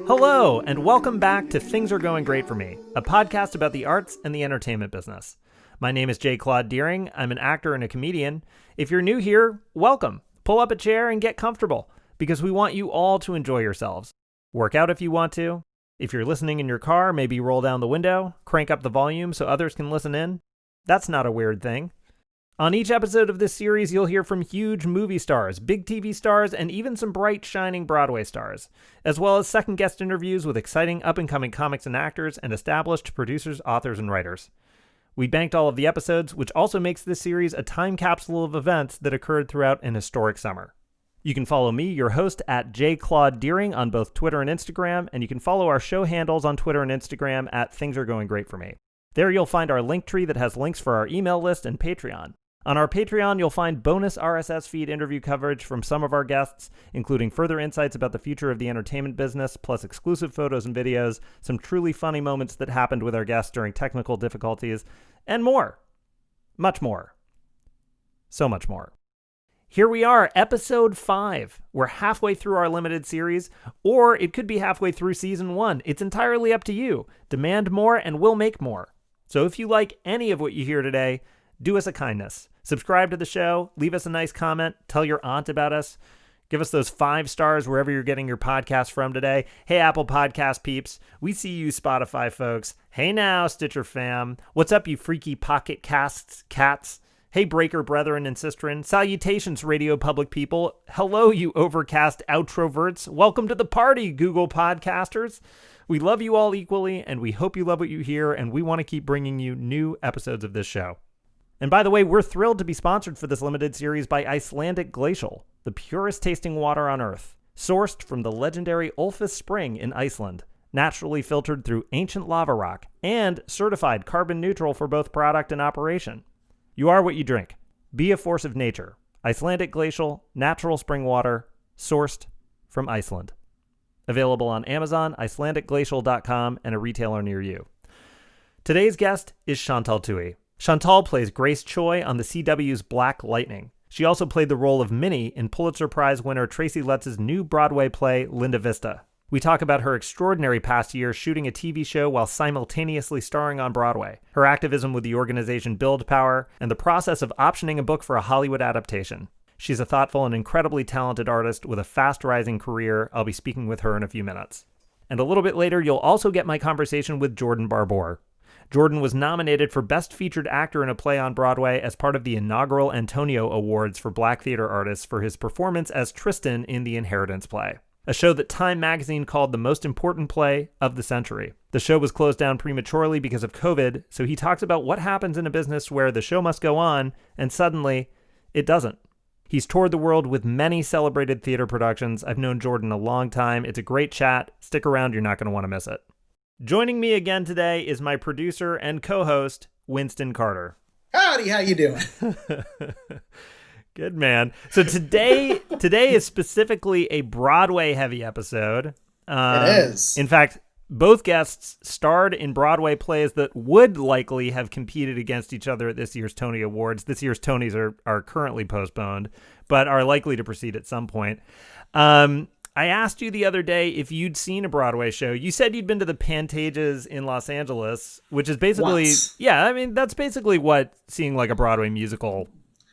Hello, and welcome back to Things Are Going Great For Me, a podcast about the arts and the entertainment business. My name is J. Claude Deering. I'm an actor and a comedian. If you're new here, welcome. Pull up a chair and get comfortable, because we want you all to enjoy yourselves. Work out if you want to. If you're listening in your car, maybe roll down the window, crank up the volume so others can listen in. That's not a weird thing. On each episode of this series, you'll hear from huge movie stars, big TV stars, and even some bright, shining Broadway stars, as well as second guest interviews with exciting up-and-coming comics and actors and established producers, authors, and writers. We banked all of the episodes, which also makes this series a time capsule of events that occurred throughout an historic summer. You can follow me, your host, at jclaudedeering on both Twitter and Instagram, and you can follow our show handles on Twitter and Instagram at Things Are Going Great For Me. There you'll find our link tree that has links for our email list and Patreon. On our Patreon, you'll find bonus RSS feed interview coverage from some of our guests, including further insights about the future of the entertainment business, plus exclusive photos and videos, some truly funny moments that happened with our guests during technical difficulties, and more. Much more. So much more. Here we are, episode 5. We're halfway through our limited series, or it could be halfway through season 1. It's entirely up to you. Demand more and we'll make more. So if you like any of what you hear today, do us a kindness. Subscribe to the show, leave us a nice comment, tell your aunt about us, give us those 5 stars wherever you're getting your podcast from today. Hey, Apple Podcast peeps, we see you Spotify folks. Hey now, Stitcher fam. What's up, you freaky Pocket Casts cats? Hey, Breaker brethren and sistren. Salutations, Radio Public people. Hello, you Overcast outroverts. Welcome to the party, Google Podcasters. We love you all equally, and we hope you love what you hear, and we want to keep bringing you new episodes of this show. And by the way, we're thrilled to be sponsored for this limited series by Icelandic Glacial, the purest tasting water on Earth, sourced from the legendary Ulfus Spring in Iceland, naturally filtered through ancient lava rock, and certified carbon neutral for both product and operation. You are what you drink. Be a force of nature. Icelandic Glacial, natural spring water, sourced from Iceland. Available on Amazon, IcelandicGlacial.com, and a retailer near you. Today's guest is Chantal Thuy. Chantal plays Grace Choi on the CW's Black Lightning. She also played the role of Minnie in Pulitzer Prize winner Tracy Letts' new Broadway play, Linda Vista. We talk about her extraordinary past year shooting a TV show while simultaneously starring on Broadway, her activism with the organization Build Power, and the process of optioning a book for a Hollywood adaptation. She's a thoughtful and incredibly talented artist with a fast-rising career. I'll be speaking with her in a few minutes. And a little bit later, you'll also get my conversation with Jordan Barbour. Jordan was nominated for Best Featured Actor in a Play on Broadway as part of the inaugural Antonyo Awards for Black theater artists for his performance as Tristan in the Inheritance play, a show that Time magazine called the most important play of the century. The show was closed down prematurely because of COVID, so he talks about what happens in a business where the show must go on, and suddenly, it doesn't. He's toured the world with many celebrated theater productions. I've known Jordan a long time. It's a great chat. Stick around, you're not going to want to miss it. Joining me again today is my producer and co-host, Winston Carter. Howdy, how you doing? Good, man. So today is specifically a Broadway-heavy episode. It is. In fact, both guests starred in Broadway plays that would likely have competed against each other at this year's Tony Awards. This year's Tonys are currently postponed, but are likely to proceed at some point. I asked you the other day if you'd seen a Broadway show. You said you'd been to the Pantages in Los Angeles, which is basically, Once. Yeah, I mean, that's basically what seeing like a Broadway musical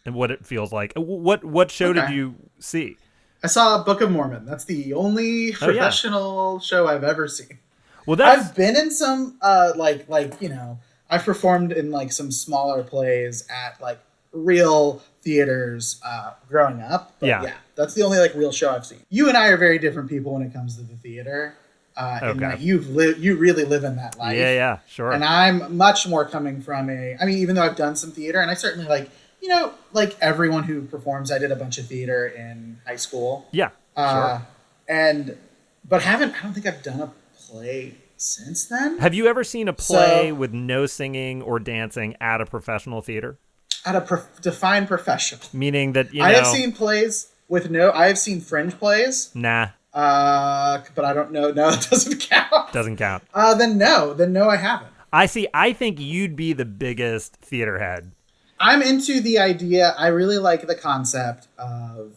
and what it feels like. What show did you see? I saw Book of Mormon. That's the only professional show I've ever seen. Well, I've been in some, I've performed in like some smaller plays at like real theaters growing up. But yeah, that's the only like real show I've seen. You and I are very different people when it comes to the theater. And like you really live in that life. Yeah, sure. And I'm much more coming from even though I've done some theater, and I certainly like everyone who performs, I did a bunch of theater in high school. Yeah, sure. But I don't think I've done a play since then. Have you ever seen a play with no singing or dancing at a professional theater? At a defined professional. Meaning that, I have seen plays with I have seen fringe plays. Nah. But I don't know. No, it doesn't count. Doesn't count. Then no, I haven't. I think you'd be the biggest theater head. I'm into the idea. I really like the concept of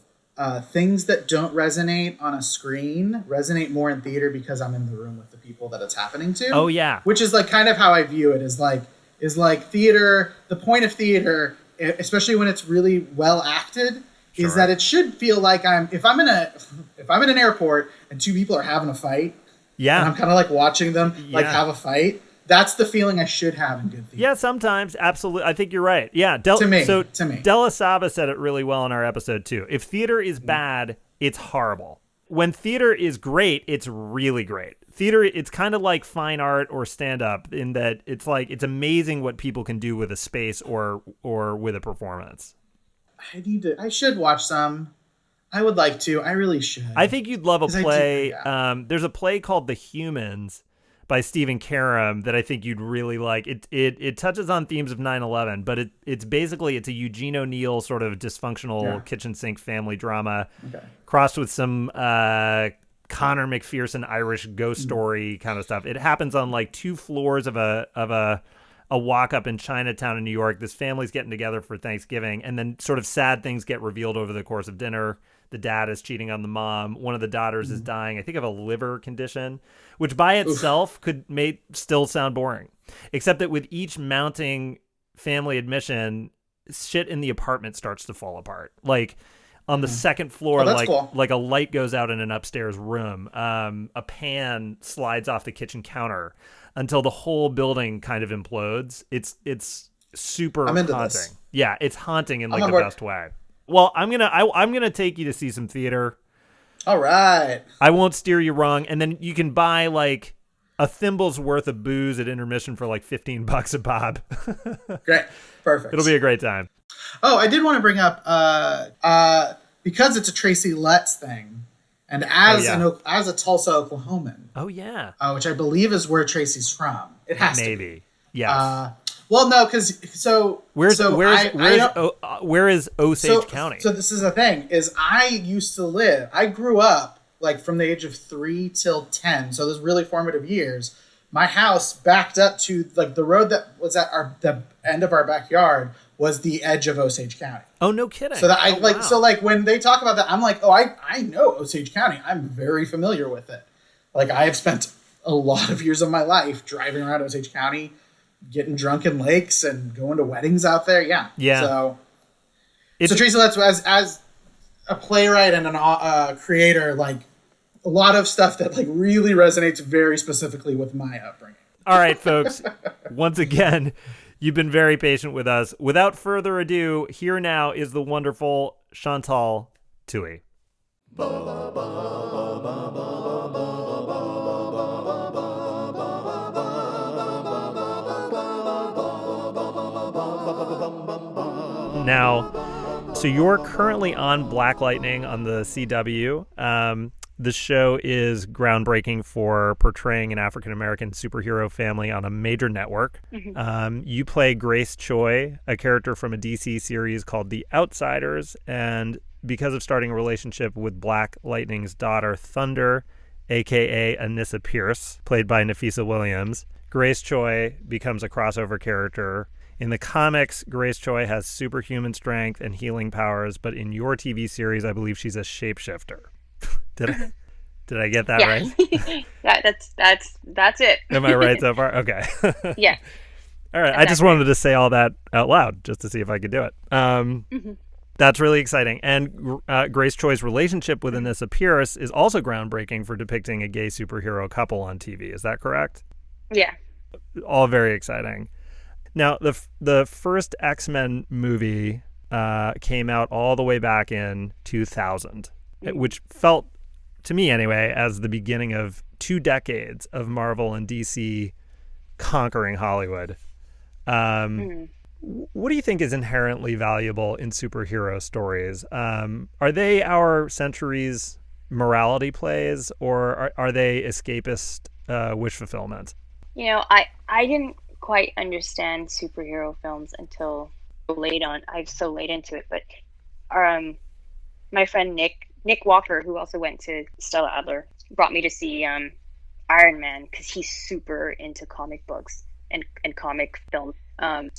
things that don't resonate on a screen resonate more in theater because I'm in the room with the people that it's happening to. Oh yeah. Which is like kind of how I view it, is like theater. The point of theater, especially when it's really well acted, Sure. is that it should feel like if I'm in an airport and two people are having a fight, yeah, and I'm kind of like watching them like have a fight. That's the feeling I should have in good theater. Yeah, sometimes, absolutely. I think you're right. Yeah, to me. Della Saba said it really well in our episode too. If theater is bad, it's horrible. When theater is great, it's really great. Theater, it's kind of like fine art or stand-up in that it's like it's amazing what people can do with a space or with a performance. I should watch some. I would like to. I really should. I think you'd love a play. There's a play called The Humans by Stephen Karam that I think you'd really like. It touches on themes of 9/11, but it's basically a Eugene O'Neill sort of dysfunctional kitchen sink family drama crossed with some Connor McPherson Irish ghost story kind of stuff. It happens on like 2 floors of a walk up in Chinatown in New York. This family's getting together for Thanksgiving, and then sort of sad things get revealed over the course of dinner. The dad is cheating on the mom. One of the daughters is dying, I think, of a liver condition, which by itself may still sound boring, except that with each mounting family admission, shit in the apartment starts to fall apart. Like on the second floor, like a light goes out in an upstairs room. A pan slides off the kitchen counter until the whole building kind of implodes. It's super haunting. This. Yeah, it's haunting in like the best way. Well, I'm gonna take you to see some theater. All right. I won't steer you wrong, and then you can buy like a thimble's worth of booze at intermission for like $15 a pop. Great, perfect. It'll be a great time. Oh, I did want to bring up because it's a Tracy Letts thing, and as a Tulsa, Oklahoman. Oh yeah. Which I believe is where Tracy's from. It has to be. Yes. Well, no, because where is Osage County? So this is the thing: is I grew up like from the age of 3 till 10, so those really formative years. My house backed up to like the road that was at the end of our backyard was the edge of Osage County. Oh, no kidding! So that when they talk about that, I'm like, oh, I know Osage County. I'm very familiar with it. Like I have spent a lot of years of my life driving around Osage County, getting drunk in lakes and going to weddings out there. Yeah. So Tracy Letts, as a playwright and a creator, like a lot of stuff that like really resonates very specifically with my upbringing. All right, folks. Once again, you've been very patient with us. Without further ado, here now is the wonderful Chantal Thuy. Now, so you're currently on Black Lightning on the CW. The show is groundbreaking for portraying an African-American superhero family on a major network. Mm-hmm. You play Grace Choi, a character from a DC series called The Outsiders, and because of starting a relationship with Black Lightning's daughter, Thunder, a.k.a. Anissa Pierce, played by Nafisa Williams, Grace Choi becomes a crossover character. In the comics, Grace Choi has superhuman strength and healing powers, but in your TV series, I believe she's a shapeshifter. Did I get that right? That's it. Am I right so far? Okay. Yeah. All right. I just wanted to say all that out loud just to see if I could do it. That's really exciting. And Grace Choi's relationship with Anissa Pierce is also groundbreaking for depicting a gay superhero couple on TV. Is that correct? Yeah. All very exciting. Now, the first X-Men movie came out all the way back in 2000, which felt, to me anyway, as the beginning of 2 decades of Marvel and DC conquering Hollywood. What do you think is inherently valuable in superhero stories? Are they our century's morality plays, or are they escapist wish fulfillment? You know, I didn't quite understand superhero films until late on. I'm so late into it, but my friend Nick Walker, who also went to Stella Adler, brought me to see Iron Man because he's super into comic books and comic film. And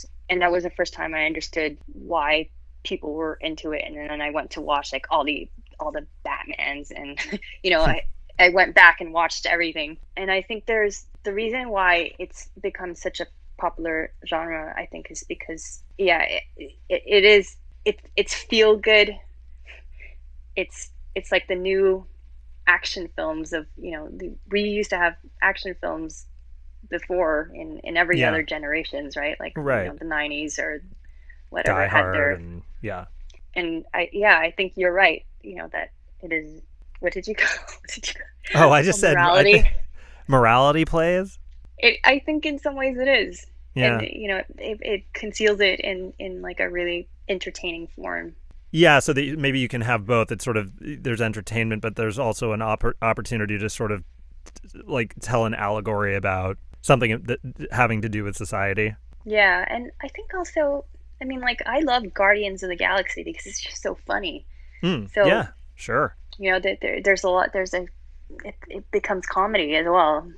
that was the first time I understood why people were into it. And then I went to watch like all the all the Batmans, and I went back and watched everything, and I think there's the reason why it's become such a popular genre, I think, is because it's feel good. It's like the new action films of, we used to have action films before in every other generations, right? Like the 90s or whatever Die had Hard their and I think you're right, that it is. What did you call Oh, I just said morality. Morality plays. I think in some ways it is. Yeah. And it conceals it in like a really entertaining form. Yeah, so that maybe you can have both. It's sort of, there's entertainment, but there's also an opportunity to sort of like tell an allegory about something that having to do with society. Yeah, and I think also, I mean, like, I love Guardians of the Galaxy because it's just so funny. So yeah, sure. There's a lot. It becomes comedy as well.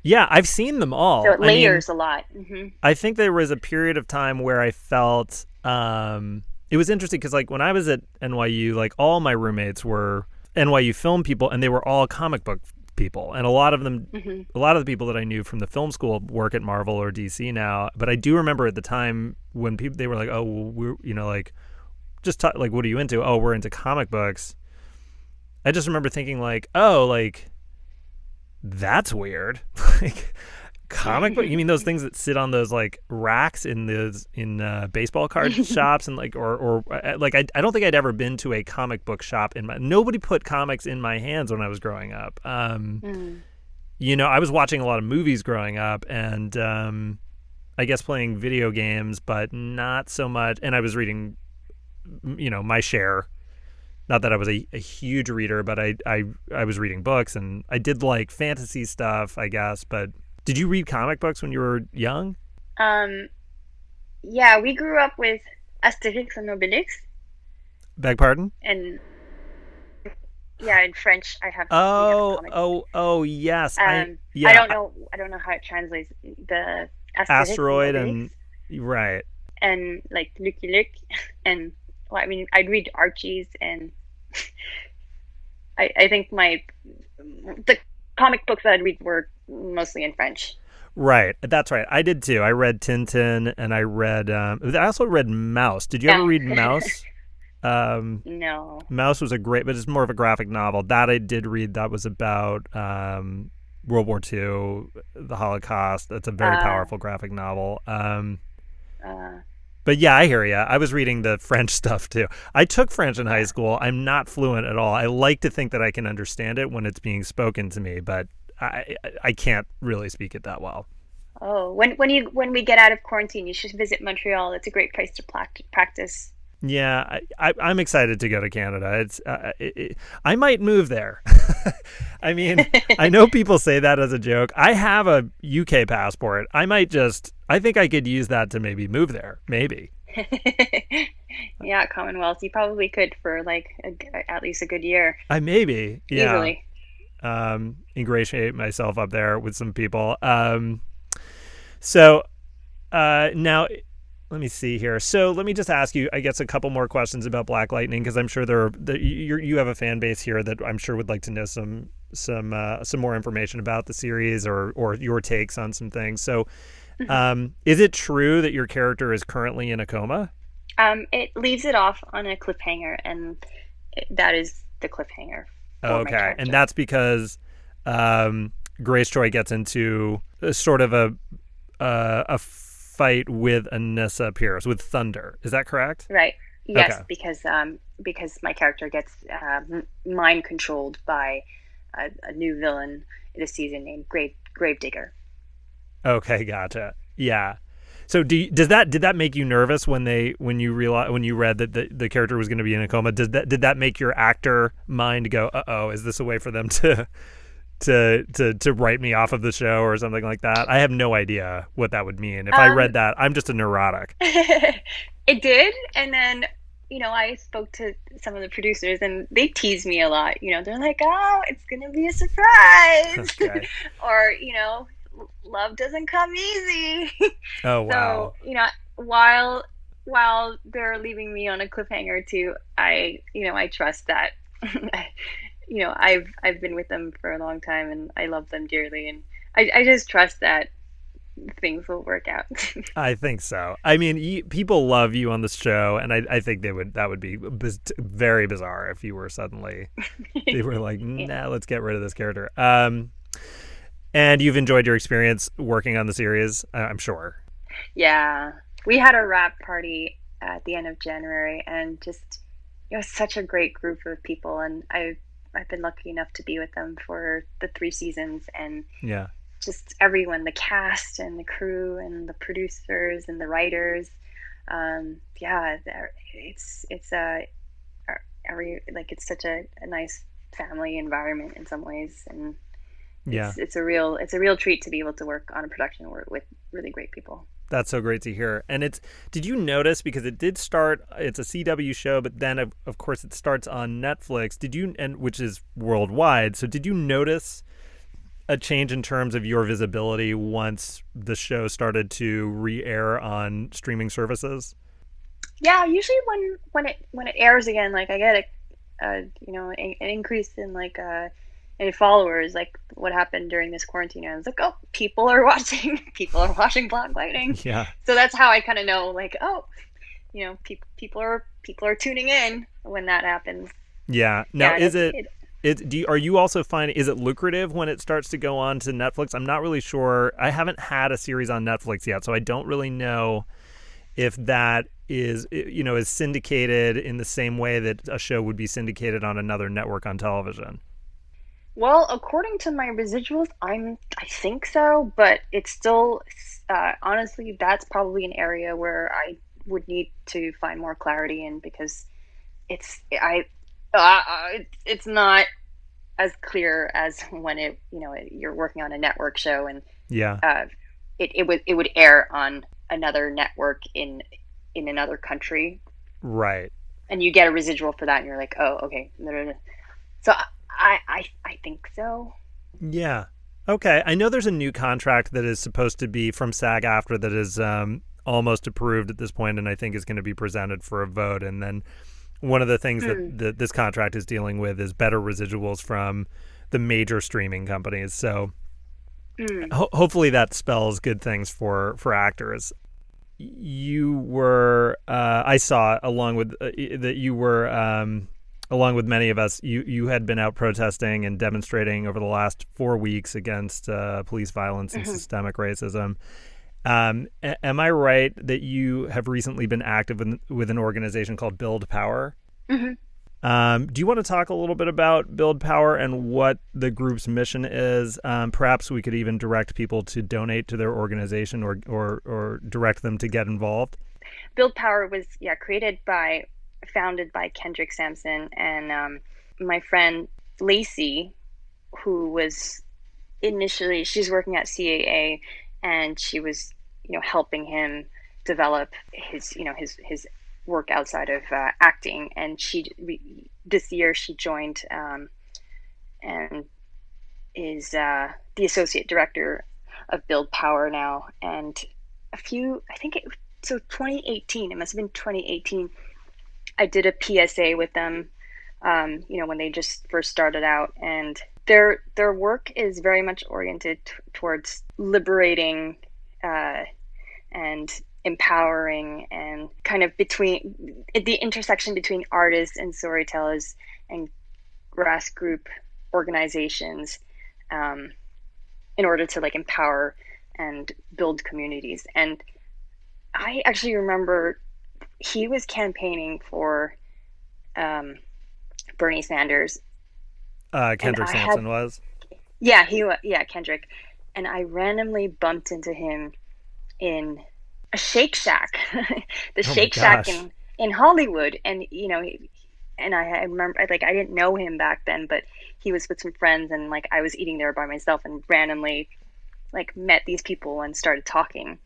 Yeah, I've seen them all. So it layers a lot. Mm-hmm. I think there was a period of time where I felt it was interesting because, like, when I was at NYU, like, all my roommates were NYU film people, and they were all comic book people, and a lot of them, a lot of the people that I knew from the film school work at Marvel or DC now. But I do remember at the time when they were like, "Oh, well, we're like, just like, what are you into? Oh, we're into comic books." I just remember thinking like, "Oh, like, that's weird." Like, comic book? You mean those things that sit on those like racks in baseball card shops, and like or like I don't think I'd ever been to a comic book shop nobody put comics in my hands when I was growing up. I was watching a lot of movies growing up, and I guess playing video games, but not so much. And I was reading, my share. Not that I was a huge reader, but I was reading books, and I did like fantasy stuff, I guess. But did you read comic books when you were young? Yeah, we grew up with Asterix and Obelix. Beg pardon? And yeah, in French, I have. Oh, yes. I don't know how it translates. The Asteroid and right. And like Lucky Luke, and well, I mean, I'd read Archie's, and I think the comic books that I'd read were mostly in French. Right, that's right. I did too. I read Tintin, and I read. I also read Mouse. Did you ever read Mouse? No. Mouse was but it's more of a graphic novel. That I did read. That was about World War II, the Holocaust. That's a very powerful graphic novel. But yeah, I hear you. I was reading the French stuff too. I took French in high school. I'm not fluent at all. I like to think that I can understand it when it's being spoken to me, but I can't really speak it that well. Oh, when we get out of quarantine, you should visit Montreal. It's a great place to practice. Yeah, I'm excited to go to Canada. I might move there. I mean, I know people say that as a joke. I have a UK passport. I think I could use that to maybe move there. Maybe. Yeah, Commonwealth. You probably could for like at least a good year. Maybe. Yeah. Easily. Ingratiate myself up there with some people. So now. Let me see here. So let me just ask you, I guess, a couple more questions about Black Lightning, because I'm sure you have a fan base here that I'm sure would like to know some more information about the series or your takes on some things. So, is it true that your character is currently in a coma? It leaves it off on a cliffhanger, and that is the cliffhanger. Okay, and that's because Grace Joy gets into a sort of a fight with Anissa Pierce, with Thunder. Is that correct? Right. Yes, okay. Because my character gets mind controlled by a new villain this season named Gravedigger. Okay, gotcha. Yeah. So did that make you nervous when you read that the character was going to be in a coma? Did that make your actor mind go, uh-oh, is this a way for them to write me off of the show or something like that? I have no idea what that would mean. If I read that, I'm just a neurotic. It did, and then I spoke to some of the producers, and they tease me a lot. They're like, "Oh, it's gonna be a surprise," okay. Or love doesn't come easy. Oh wow. So while they're leaving me on a cliffhanger too, I trust that I've been with them for a long time, and I love them dearly, and I just trust that things will work out. I think so. I mean, people love you on the show, and I think that would be very bizarre if you were suddenly they were like, nah, let's get rid of this character. And you've enjoyed your experience working on the series, I'm sure. Yeah, we had a wrap party at the end of January, and just it was such a great group of people, and I've been lucky enough to be with them for the 3 seasons, and yeah, just everyone, the cast and the crew and the producers and the writers. Yeah, it's it's such a nice family environment in some ways, and yeah, it's a real treat to be able to work on a production with really great people. That's so great to hear. And did you notice, because it did start, it's a CW show, but then of course it starts on Netflix. Which is worldwide. So did you notice a change in terms of your visibility once the show started to re-air on streaming services? Yeah, usually when it airs again, like I get an increase in in followers, like what happened during this quarantine. I was like, oh, people are watching Black Lightning. Yeah. So that's how I kind of know, like, oh, people are tuning in when that happens. Yeah. Now, are you also finding, is it lucrative when it starts to go on to Netflix? I'm not really sure. I haven't had a series on Netflix yet, so I don't really know if that is syndicated in the same way that a show would be syndicated on another network on television. Well, according to my residuals, I think so, but it's still, honestly, that's probably an area where I would need to find more clarity in, because it's not as clear as when you're working on a network show, and it would air on another network in another country, right? And you get a residual for that, and you're like, oh, okay. So I think so. Yeah. Okay. I know there's a new contract that is supposed to be from SAG-AFTRA that is almost approved at this point, and I think is going to be presented for a vote. And then one of the things that this contract is dealing with is better residuals from the major streaming companies. So hopefully that spells good things for actors. You were, I saw, along with that you were, along with many of us, you had been out protesting and demonstrating over the last 4 weeks against police violence and systemic racism. Am I right that you have recently been active with an organization called Build Power? Mm-hmm. Do you want to talk a little bit about Build Power and what the group's mission is? Perhaps we could even direct people to donate to their organization or direct them to get involved. Build Power was founded by Kendrick Sampson and my friend Lacey, who was she's working at CAA, and she was helping him develop his work outside of acting. And this year she joined and is the associate director of Build Power now. And 2018, it must have been 2018, I did a PSA with them, when they just first started out, and their work is very much oriented towards liberating and empowering, and kind of between the intersection between artists and storytellers and grassroots organizations, in order to empower and build communities. And I actually remember he was campaigning for Bernie Sanders. Kendrick Sampson was? Yeah, Kendrick. And I randomly bumped into him in a Shake Shack, the Shake Shack in Hollywood. And, and I remember, I didn't know him back then, but he was with some friends, and I was eating there by myself and randomly met these people and started talking.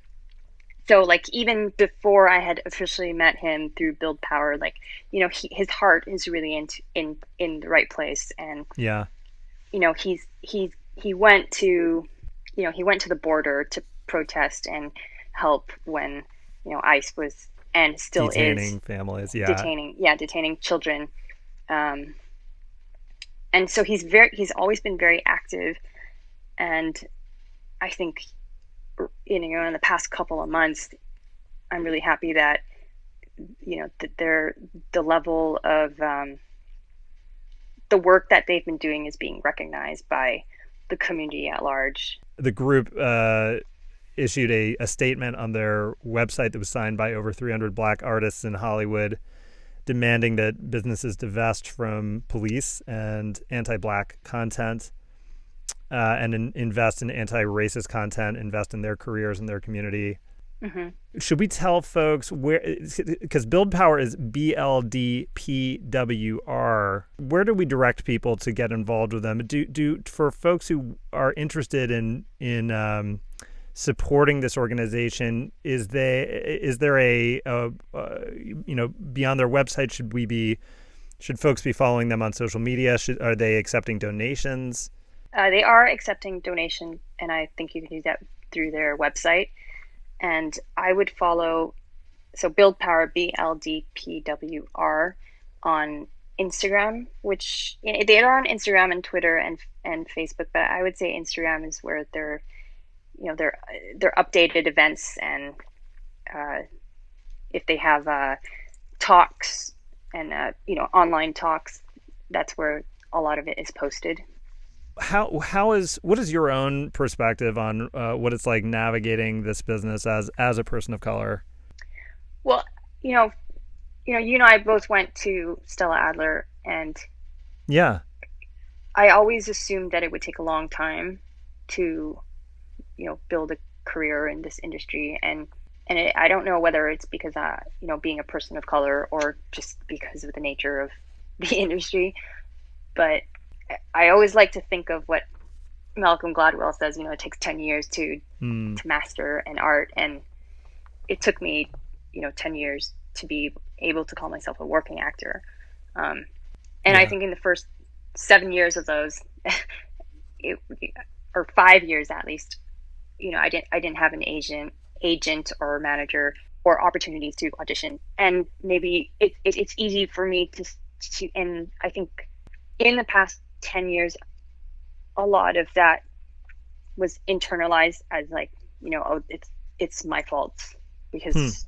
So even before I had officially met him through Build Power, his heart is really in the right place. And yeah, he went to the border to protest and help when ICE was, and still detaining is, families, detaining children, and so he's always been very active. And I think, in the past couple of months, I'm really happy that, that the level of the work that they've been doing is being recognized by the community at large. The group issued a statement on their website that was signed by over 300 Black artists in Hollywood, demanding that businesses divest from police and anti-Black content, and invest in anti-racist content, invest in their careers and their community. Mm-hmm. Should we tell folks where, because Build Power is BLDPWR, where do we direct people to get involved with them? Do for folks who are interested in supporting this organization, is there a beyond their website, should folks be following them on social media? Are they accepting donations? They are accepting donation, and I think you can do that through their website. And I would follow, so Build Power, BLDPWR, on Instagram, which they are on Instagram and Twitter and Facebook, but I would say Instagram is where their updated events, and if they have talks and online talks, that's where a lot of it is posted. What is your own perspective on what it's like navigating this business as a person of color? Well, you and I both went to Stella Adler, and yeah, I always assumed that it would take a long time to, build a career in this industry, and I don't know whether it's because being a person of color or just because of the nature of the industry, but I always like to think of what Malcolm Gladwell says, it takes 10 years to master an art. And it took me, 10 years to be able to call myself a working actor. I think in the first 7 years of those, or 5 years at least, I didn't have an agent or manager or opportunities to audition. And maybe it's easy for me to, and I think in the past 10 years, a lot of that was internalized as it's my fault because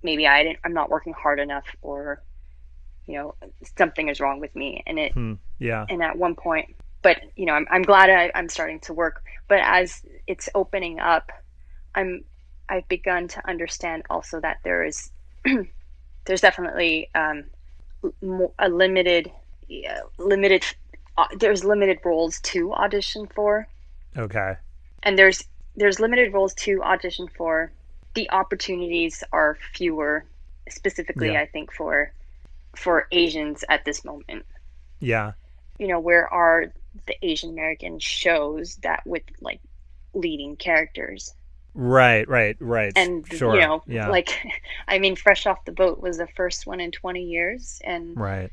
maybe I'm not working hard enough, or something is wrong with me, and and at one point, but I'm glad I'm starting to work, but as it's opening up, I've begun to understand also that there's definitely a limited there's limited roles to audition for. Okay. And there's limited roles to audition for. The opportunities are fewer, specifically, I think, for Asians at this moment. Yeah. Where are the Asian American shows that with leading characters? Right. And sure. Fresh Off the Boat was the first one in 20 years, and right.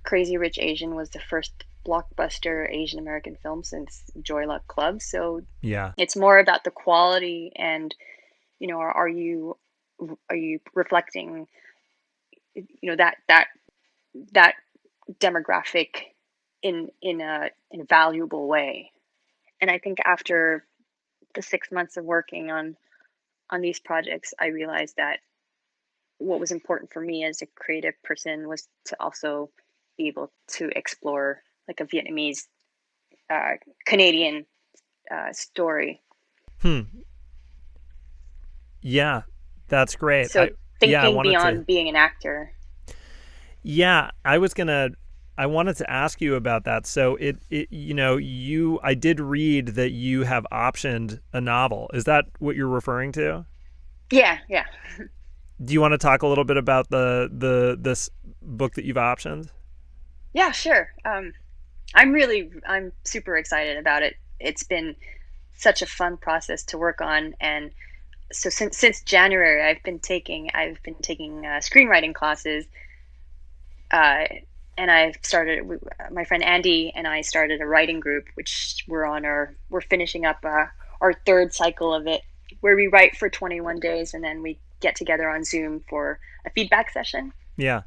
Crazy Rich Asian was the first blockbuster Asian American film since Joy Luck Club. So yeah, it's more about the quality, and are you reflecting that demographic in a valuable way. And I think after the 6 months of working on these projects, I realized that what was important for me as a creative person was to also be able to explore a Vietnamese Canadian story. Yeah, that's great. So thinking beyond being an actor. Yeah, I wanted to ask you about that. So I did read that you have optioned a novel. Is that what you're referring to? Yeah. Do you want to talk a little bit about this book that you've optioned? Yeah, sure. I'm super excited about it. It's been such a fun process to work on, and so since January, I've been taking screenwriting classes, and I've started. My friend Andy and I started a writing group, which we're finishing up our third cycle of it, where we write for 21 days, and then we get together on Zoom for a feedback session. Yeah.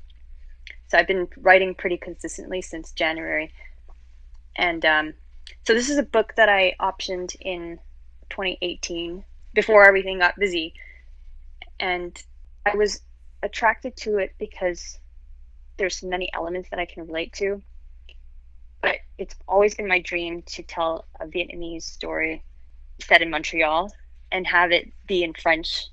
So I've been writing pretty consistently since January. And so this is a book that I optioned in 2018 before everything got busy. And I was attracted to it because there's many elements that I can relate to. But it's always been my dream to tell a Vietnamese story set in Montreal and have it be in French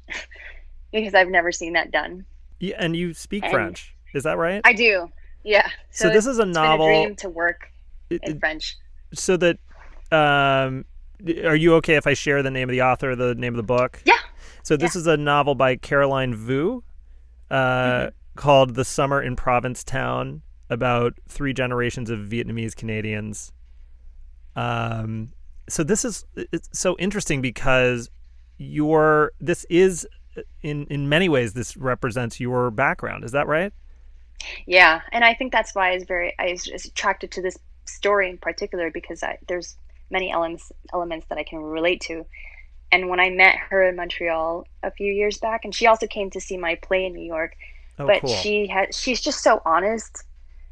because I've never seen that done. Yeah, and you speak French, is that right? I do, yeah. So this is a novel. It's been a dream to work in French. So that, are you okay if I share the name of the author, the name of the book? Yeah. So this is a novel by Caroline Vu, called "The Summer in Provincetown," about 3 generations of Vietnamese Canadians. So it's so interesting because this is in many ways this represents your background. Is that right? Yeah, and I think that's why I was attracted to this story in particular because there's many elements that I can relate to. And when I met her in Montreal a few years back, and she also came to see my play in New York, but cool. She's just so honest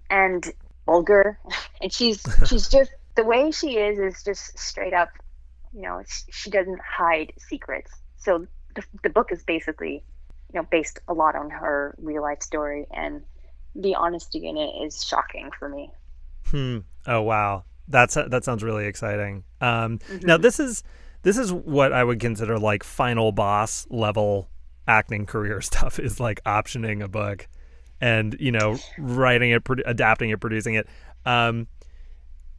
and vulgar, and she's just, the way she is just straight up, she doesn't hide secrets. So the book is basically, based a lot on her real life story, and the honesty in it is shocking for me. Oh wow, that sounds really exciting. Now this is what I would consider like final boss level acting career stuff, is like optioning a book and, writing it, adapting it, producing it.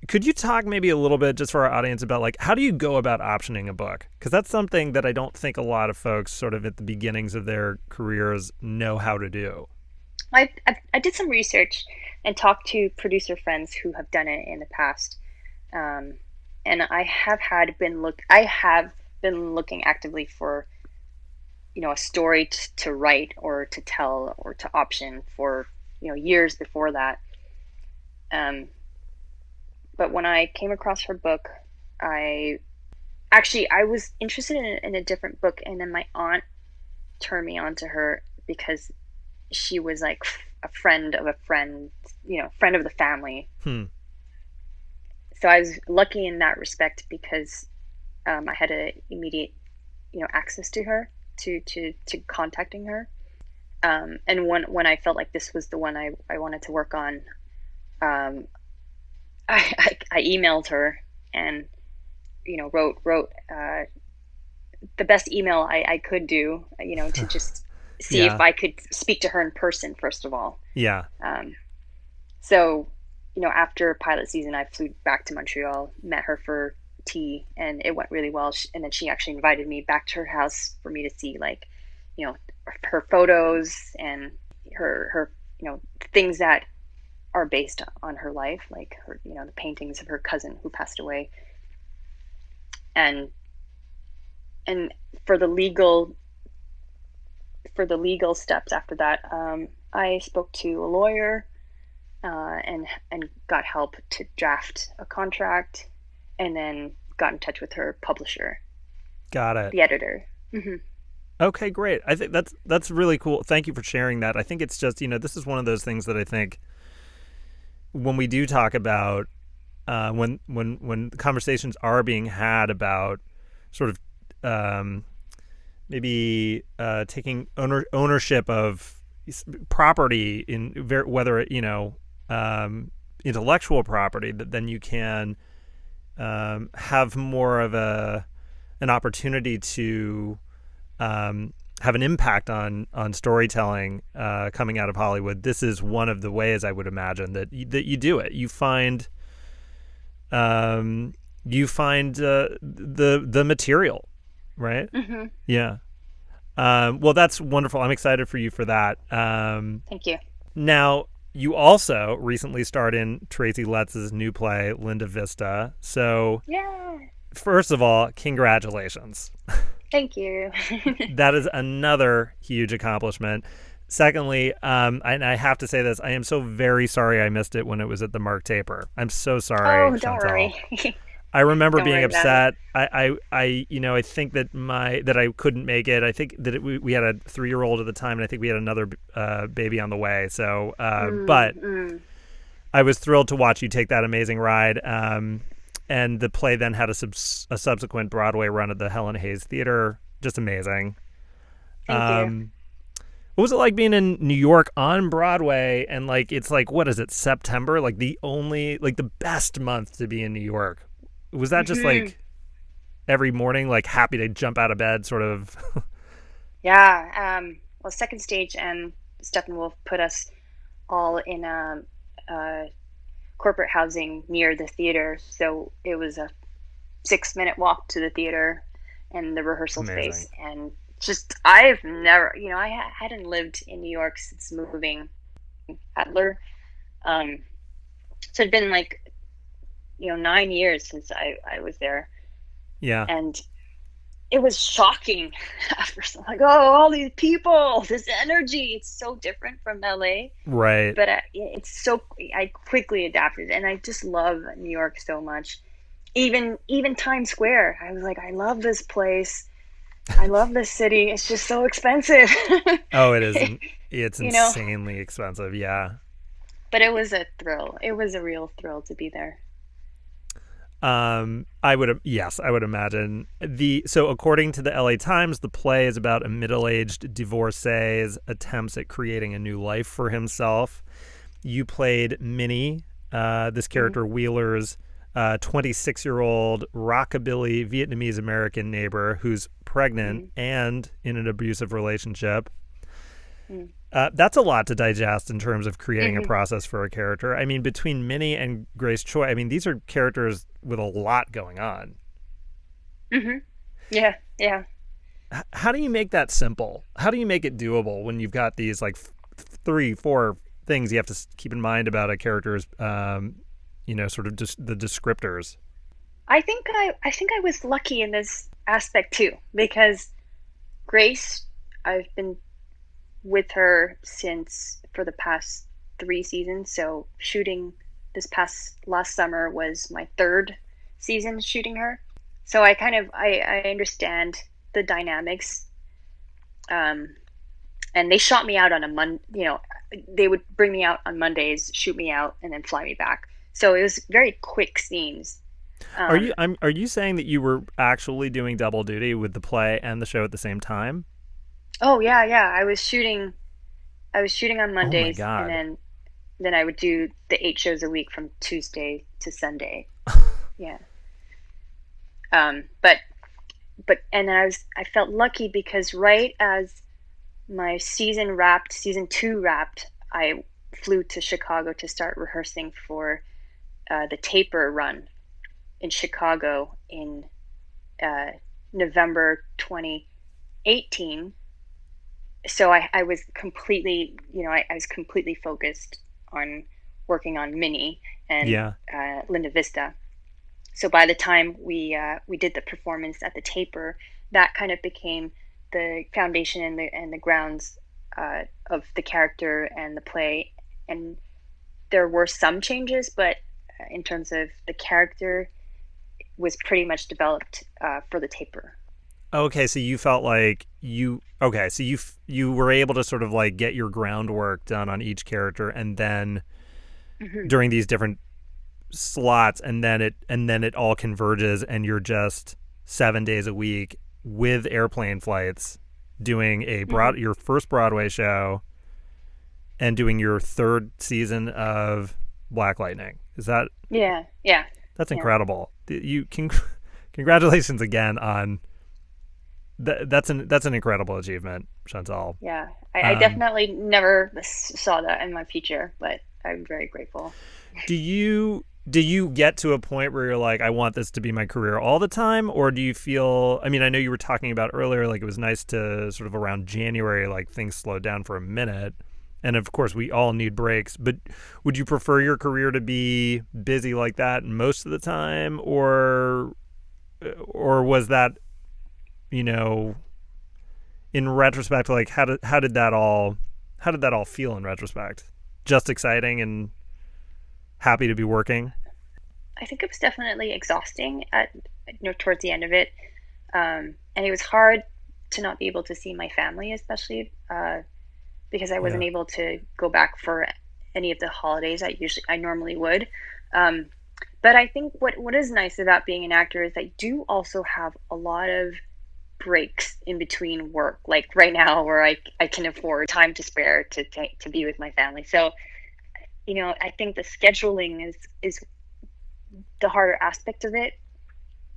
Could you talk maybe a little bit just for our audience about like, how do you go about optioning a book? Because that's something that I don't think a lot of folks sort of at the beginnings of their careers know how to do. I did some research and talked to producer friends who have done it in the past. And I have been looking actively for, a story to write or to tell or to option for, years before that. But when I came across her book, I was interested in a different book, and then my aunt turned me on to her because she was like a friend of a friend, friend of the family. So I was lucky in that respect because I had a immediate, access to her, to contacting her. And when I felt like this was the one I wanted to work on, I emailed her and, wrote the best email I could do, to just see if I could speak to her in person, first of all. Yeah. So, after pilot season, I flew back to Montreal, met her for tea, and it went really well. And then she actually invited me back to her house for me to see, like, her photos and her things that are based on her life, like her, the paintings of her cousin who passed away. And for the legal steps after that, I spoke to a lawyer and got help to draft a contract, and then got in touch with her publisher. Got it. The editor. Mm-hmm. Okay, great. I think that's really cool. Thank you for sharing that. I think it's just, this is one of those things that I think when we do talk about when conversations are being had about sort of maybe taking ownership of property in whether intellectual property, that then you can have more of an opportunity to have an impact on storytelling coming out of Hollywood. This is one of the ways I would imagine that you do it. You find the material, right? Mm-hmm. Yeah. Well, that's wonderful. I'm excited for you for that. Thank you. Now, you also recently starred in Tracy Letts' new play, Linda Vista. So, yeah. First of all, congratulations. Thank you. That is another huge accomplishment. Secondly, and I have to say this, I am so very sorry I missed it when it was at the Mark Taper. I'm so sorry, Oh, don't Chantal. worry. I remember Don't being worry about upset. I think that I couldn't make it. I think that we had a 3-year-old at the time, and I think we had another baby on the way. So, but I was thrilled to watch you take that amazing ride. And the play then had a subsequent Broadway run at the Helen Hayes Theater. Just amazing. Thank you. What was it like being in New York on Broadway? And like, it's like, what is it, September? Like the best month to be in New York. Was that just like every morning, like happy to jump out of bed sort of? Yeah. Well, Second Stage and Steppenwolf put us all in corporate housing near the theater. So it was a 6-minute walk to the theater and the rehearsal space. And just, I've never, I hadn't lived in New York since moving Adler. So it'd been like, 9 years since I was there. Yeah. And it was shocking at first. I'm like, oh, all these people, this energy, it's so different from LA. Right. But I quickly adapted, and I just love New York so much. Even Times Square, I was like, I love this place. I love this city. It's just so expensive. Oh, it is. It's insanely expensive. Yeah. But it was a thrill. It was a real thrill to be there. I would imagine. So according to the LA Times, the play is about a middle-aged divorcee's attempts at creating a new life for himself. You played Minnie, this character Wheeler's 26-year-old rockabilly Vietnamese American neighbor who's pregnant and in an abusive relationship. That's a lot to digest in terms of creating a process for a character. I mean, between Minnie and Grace Choi, I mean, these are characters with a lot going on. Yeah. How do you make that simple? How do you make it doable when you've got these like 3-4 things you have to keep in mind about a character's, sort of just the descriptors? I think I was lucky in this aspect too, because Grace, I've been with her for the past 3 seasons. So shooting last summer was my 3rd season shooting her. So I understand the dynamics. And they shot me out on a Monday, they would bring me out on Mondays, shoot me out, and then fly me back. So it was very quick scenes. Are you saying that you were actually doing double duty with the play and the show at the same time? Oh yeah. I was shooting on Mondays, oh my God. and then I would do the 8 shows a week from Tuesday to Sunday. Yeah. But and then I felt lucky because right as my season 2 wrapped, I flew to Chicago to start rehearsing for the Taper run in Chicago in November 2018. So I was completely, I was completely focused on working on Minnie and Linda Vista. So by the time we did the performance at the Taper, that kind of became the foundation and the grounds of the character and the play. And there were some changes, but in terms of the character, was pretty much developed for the Taper. Okay, so you felt like you were able to sort of like get your groundwork done on each character, and then during these different slots, and then it all converges, and you're just 7 days a week with airplane flights doing your first Broadway show and doing your 3rd season of Black Lightning. Is that? Yeah. That's incredible. Congratulations again on. That's an incredible achievement, Chantal. Yeah, I definitely never saw that in my future, but I'm very grateful. Do you get to a point where you're like, I want this to be my career all the time, or do you feel? I mean, I know you were talking about earlier, like it was nice to sort of around January, like things slowed down for a minute, and of course we all need breaks. But would you prefer your career to be busy like that most of the time, or was that? In retrospect, like how did that all feel in retrospect? Just exciting and happy to be working? I think it was definitely exhausting towards the end of it. And it was hard to not be able to see my family, especially because I wasn't able to go back for any of the holidays I normally would. But I think what is nice about being an actor is I do also have a lot of breaks in between work, like right now where I can afford time to spare to be with my family. So, I think the scheduling is the harder aspect of it,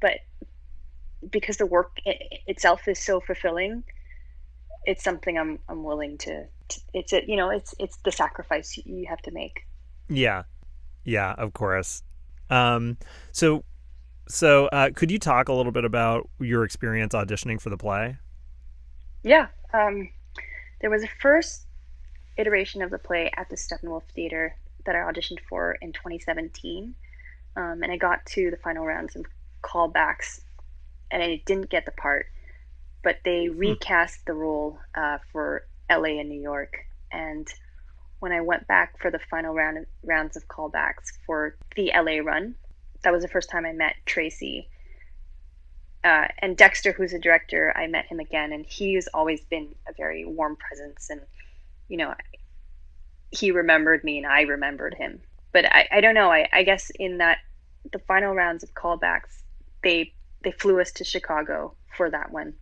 but because the work itself is so fulfilling, it's something I'm willing to it's it's the sacrifice you have to make. Yeah. Yeah, of course. Um, so could you talk a little bit about your experience auditioning for the play? Yeah. There was a first iteration of the play at the Steppenwolf Theater that I auditioned for in 2017. And I got to the final rounds of callbacks, and I didn't get the part, but they recast the role for LA and New York. And when I went back for the final rounds of callbacks for the LA run, that was the first time I met Tracy. And Dexter, who's a director, I met him again, and he's always been a very warm presence. And, he remembered me and I remembered him. But I don't know. I guess in that the final rounds of callbacks, they flew us to Chicago for that one.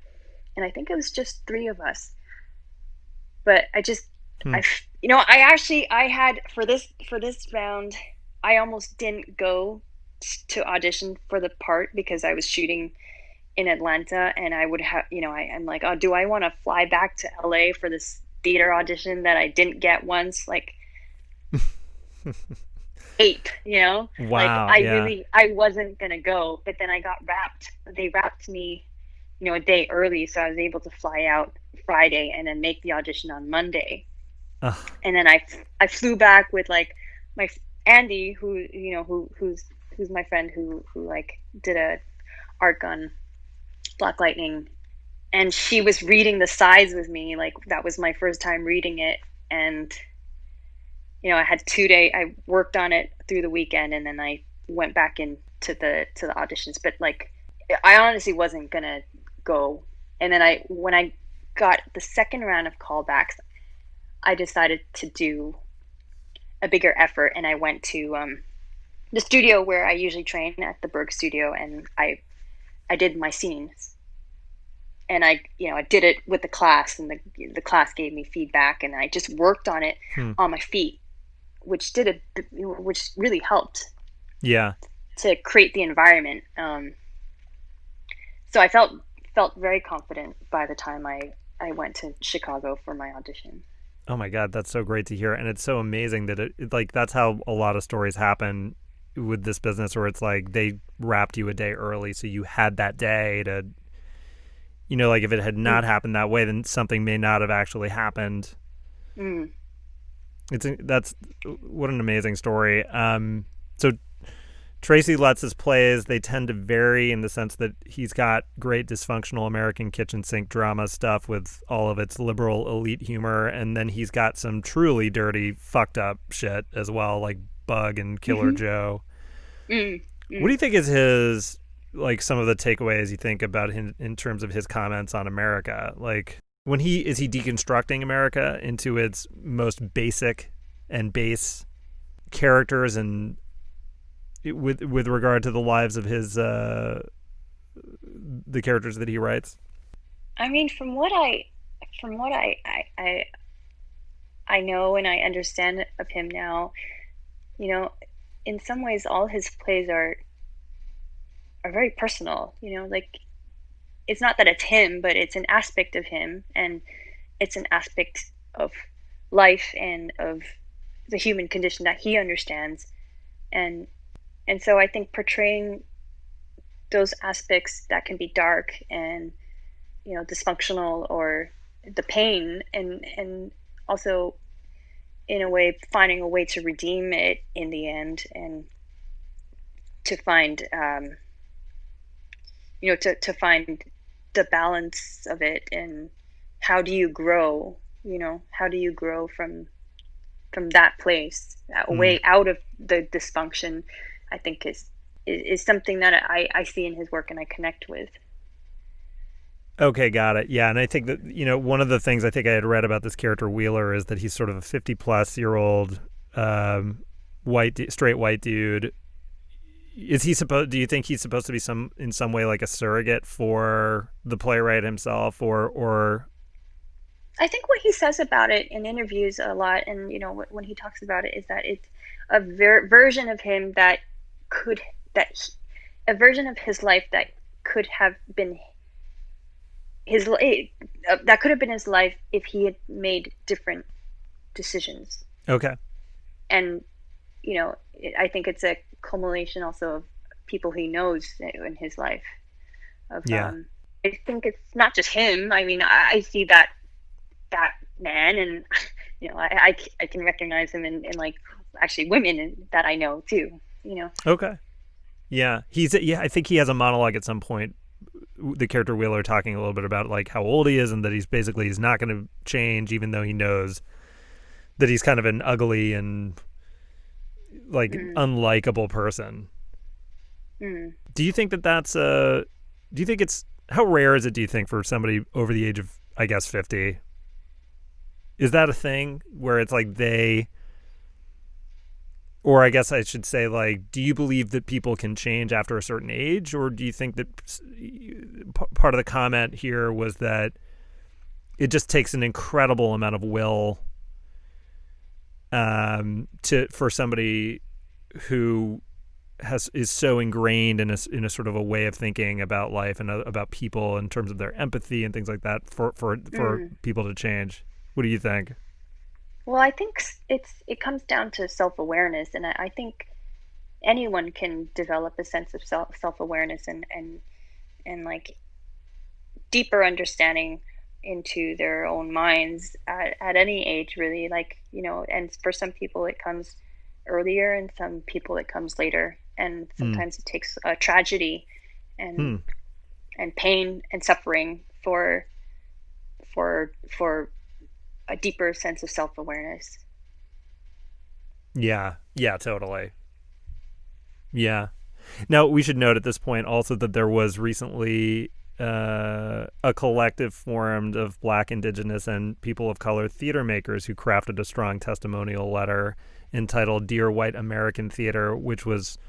And I think it was just 3 of us. But I had for this round, I almost didn't go to audition for the part because I was shooting in Atlanta, and I would have, I'm like, oh, do I want to fly back to LA for this theater audition that I didn't get once? Like, ape, Wow. Like, I wasn't going to go, but then I got wrapped. They wrapped me, a day early. So I was able to fly out Friday and then make the audition on Monday. And then I flew back with like my Andy, who's my friend who like did a arc on Black Lightning, and she was reading the sides with me. Like, that was my first time reading it, and I had 2 days. I worked on it through the weekend, and then I went back into the auditions. But like, I honestly wasn't gonna go. And then when I got the second round of callbacks, I decided to do a bigger effort, and I went to the studio where I usually train at the Berg Studio, and I did my scenes, and I did it with the class, and the class gave me feedback, and I just worked on it on my feet, which really helped. Yeah. To create the environment. So I felt very confident by the time I went to Chicago for my audition. Oh my God, that's so great to hear. And it's so amazing that it like, that's how a lot of stories happen with this business, where it's like they wrapped you a day early, so you had that day to, like, if it had not happened that way, then something may not have actually happened. That's what an amazing story. So Tracy Lutz's plays, they tend to vary in the sense that he's got great dysfunctional American kitchen sink drama stuff with all of its liberal elite humor, and then he's got some truly dirty, fucked up shit as well, like Bug and Killer Joe. What do you think is his, like, some of the takeaways you think about him in terms of his comments on America? Like, is he deconstructing America into its most basic and base characters, and with regard to the lives of his the characters that he writes? I mean, from what I know and I understand of him now, in some ways all his plays are very personal. Like, it's not that it's him, but it's an aspect of him, and it's an aspect of life and of the human condition that he understands. And so I think portraying those aspects that can be dark and, dysfunctional, or the pain, and also in a way finding a way to redeem it in the end, and to find, to find the balance of it, and how do you grow, how do you grow from that place, a way out of the dysfunction, I think is is something that I see in his work and I connect with. Okay, got it. Yeah, and I think that, one of the things I think I had read about this character Wheeler is that he's sort of a 50-plus-year-old straight white dude. Is he supposed? Do you think he's supposed to be in some way like a surrogate for the playwright himself, or? I think what he says about it in interviews a lot, and when he talks about it, is that it's a version of him a version of his life that could have been his life if he had made different decisions. Okay. And I think it's a culmination also of people he knows in his life. I think it's not just him. I mean, I see that man, and I can recognize him in like actually women that I know too. Okay. Yeah, I think he has a monologue at some point, the character Wheeler, talking a little bit about like how old he is and that he's not going to change, even though he knows that he's kind of an ugly and like unlikable person. Do you think do you think how rare is it, do you think, for somebody over the age of, I guess, 50? Is that a thing where it's like or I guess I should say, like, do you believe that people can change after a certain age? Or do you think that part of the comment here was that it just takes an incredible amount of will for somebody who is so ingrained in a sort of a way of thinking about life and about people in terms of their empathy and things like that for people to change? What do you think? Well, I think it comes down to self-awareness, and I think anyone can develop a sense of self-awareness and like deeper understanding into their own minds at any age, really. Like, and for some people it comes earlier, and some people it comes later, and sometimes it takes a tragedy and pain and suffering for a deeper sense of self-awareness. Yeah, totally. Yeah. Now, we should note at this point also that there was recently a collective formed of Black, Indigenous, and people of color theater makers who crafted a strong testimonial letter entitled Dear White American Theater, which was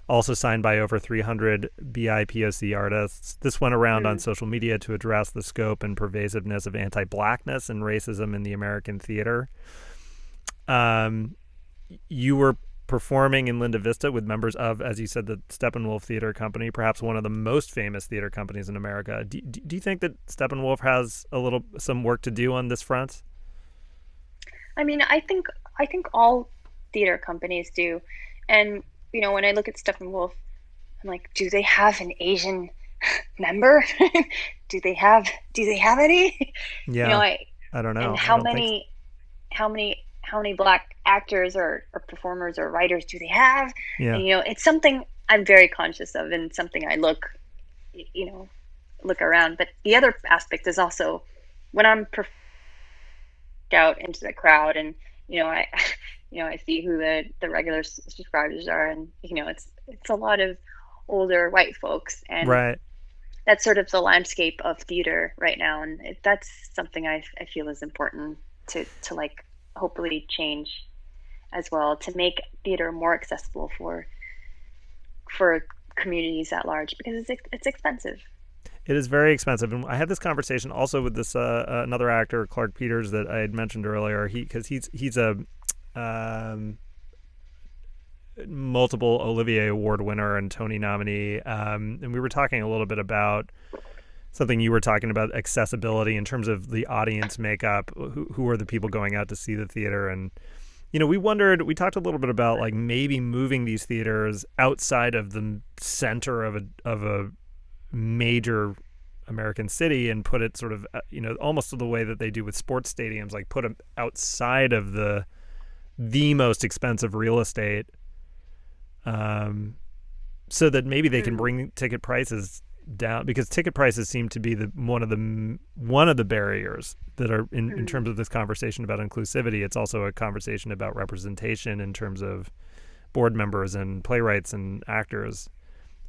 also signed by over 300 BIPOC artists. This went around on social media to address the scope and pervasiveness of anti-Blackness and racism in the American theater. You were performing in Linda Vista with members of, as you said, the Steppenwolf Theater Company, perhaps one of the most famous theater companies in America. Do you think that Steppenwolf has some work to do on this front? I mean, I think all theater companies do. And when I look at Steppenwolf, I'm like, do they have an Asian member? do they have any? Yeah. I don't know. And how many Black actors or performers or writers do they have? Yeah. And, it's something I'm very conscious of, and something I look around. But the other aspect is also when I'm out into the crowd, and I see who the regular subscribers are, and it's a lot of older white folks, and right. That's sort of the landscape of theater right now, and that's something I feel is important to like hopefully change as well, to make theater more accessible for communities at large, because it's expensive. It is very expensive. And I had this conversation also with this another actor, Clark Peters, that I had mentioned earlier. Because he's a multiple Olivier Award winner and Tony nominee. And we were talking a little bit about something you were talking about, accessibility in terms of the audience makeup. Who are the people going out to see the theater? And we talked a little bit about like maybe moving these theaters outside of the center of a major American city and put it sort of, almost the way that they do with sports stadiums, like put them outside of the most expensive real estate, so that maybe they can bring ticket prices down, because ticket prices seem to be one of the barriers that are in terms of this conversation about inclusivity. It's also a conversation about representation in terms of board members and playwrights and actors.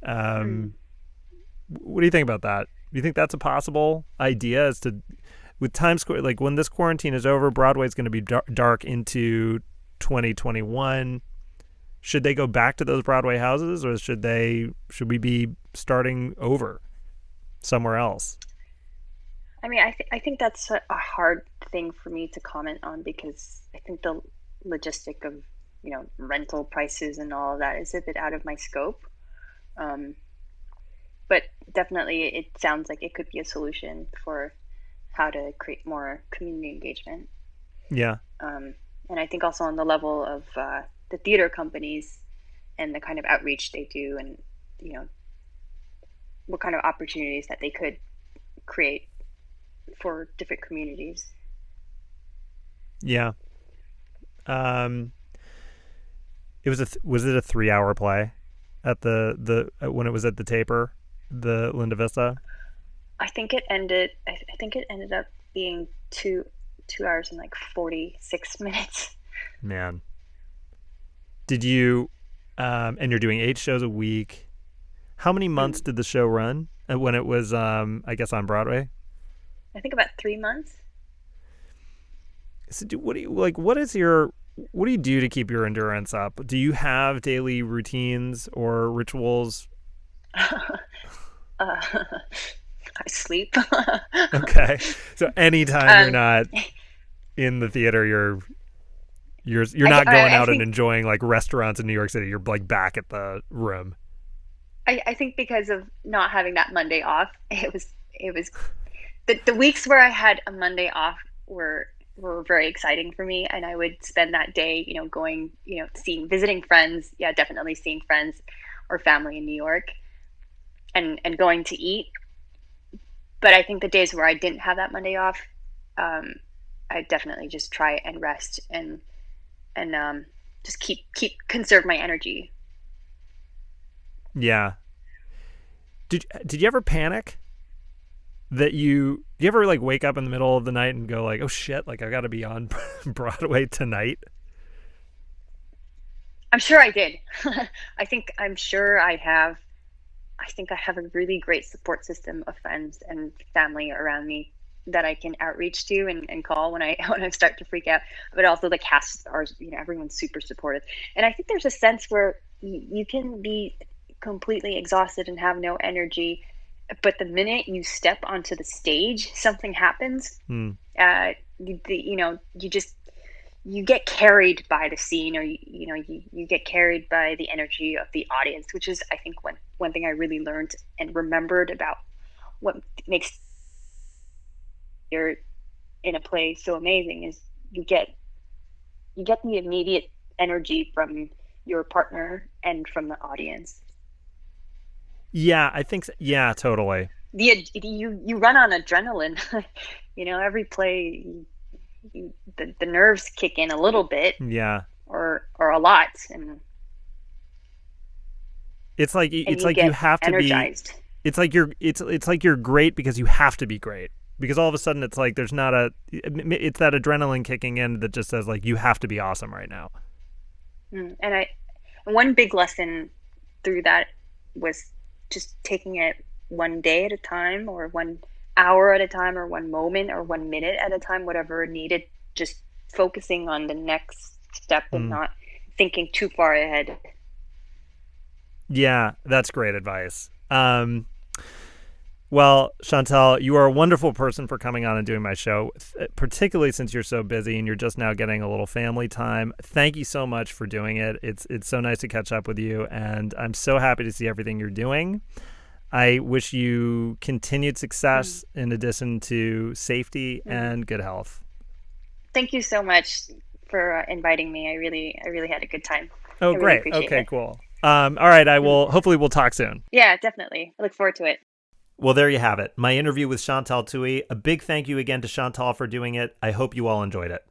What do you think about that? Do you think that's a possible idea? Is to, with Times Square, like when this quarantine is over, Broadway's going to be dark into 2021. Should they go back to those Broadway houses, or should we be starting over somewhere else? I mean, I think that's a hard thing for me to comment on, because I think the logistic of, rental prices and all of that is a bit out of my scope. But definitely it sounds like it could be a solution for how to create more community engagement. Yeah. And I think also on the level of the theater companies and the kind of outreach they do, and, what kind of opportunities that they could create for different communities. Yeah. It was was it a 3-hour play at the when it was at the Taper, the Linda Vista? I think it ended up being 2 hours and like 46 minutes. Man. Did you and you're doing 8 shows a week. How many months did the show run when it was I guess on Broadway? I think about 3 months. So what do you do to keep your endurance up? Do you have daily routines or rituals? I sleep. Okay. So anytime you're not in the theater, you're not going out and enjoying like restaurants in New York City. You're like back at the room. I think because of not having that Monday off, it was the weeks where I had a Monday off were very exciting for me, and I would spend that day, going, visiting friends. Yeah, definitely seeing friends or family in New York, and going to eat. But I think the days where I didn't have that Monday off, I definitely just try and rest and just conserve my energy. Yeah. Did you ever panic that you ever like wake up in the middle of the night and go like, oh shit, like I got to be on Broadway tonight? I'm sure I did. I'm sure I have. I think I have a really great support system of friends and family around me that I can outreach to and call when I start to freak out. But also the cast are, everyone's super supportive. And I think there's a sense where you can be completely exhausted and have no energy, but the minute you step onto the stage, something happens. You get carried by the scene, or you get carried by the energy of the audience, which is, I think, one thing I really learned and remembered about what makes you're in a play so amazing is you get the immediate energy from your partner and from the audience. Yeah, I think so. Yeah, totally. You run on adrenaline. Every play, the nerves kick in a little bit. Yeah. Or a lot, and it's like you have to energized. It's like you're great because you have to be great, because all of a sudden it's like it's that adrenaline kicking in that just says like you have to be awesome right now. And one big lesson through that was just taking it one day at a time, or 1 hour at a time, or 1 moment or 1 minute at a time, whatever needed, just focusing on the next step and not thinking too far ahead. Yeah, that's great advice. Well, Chantal, you are a wonderful person for coming on and doing my show, particularly since you're so busy and you're just now getting a little family time. Thank you so much for doing it. It's so nice to catch up with you, and I'm so happy to see everything you're doing. I wish you continued success in addition to safety and good health. Thank you so much for inviting me. I really had a good time. Oh, great. Okay, cool. All right. Hopefully we'll talk soon. Yeah, definitely. I look forward to it. Well, there you have it. My interview with Chantal Thuy. A big thank you again to Chantal for doing it. I hope you all enjoyed it.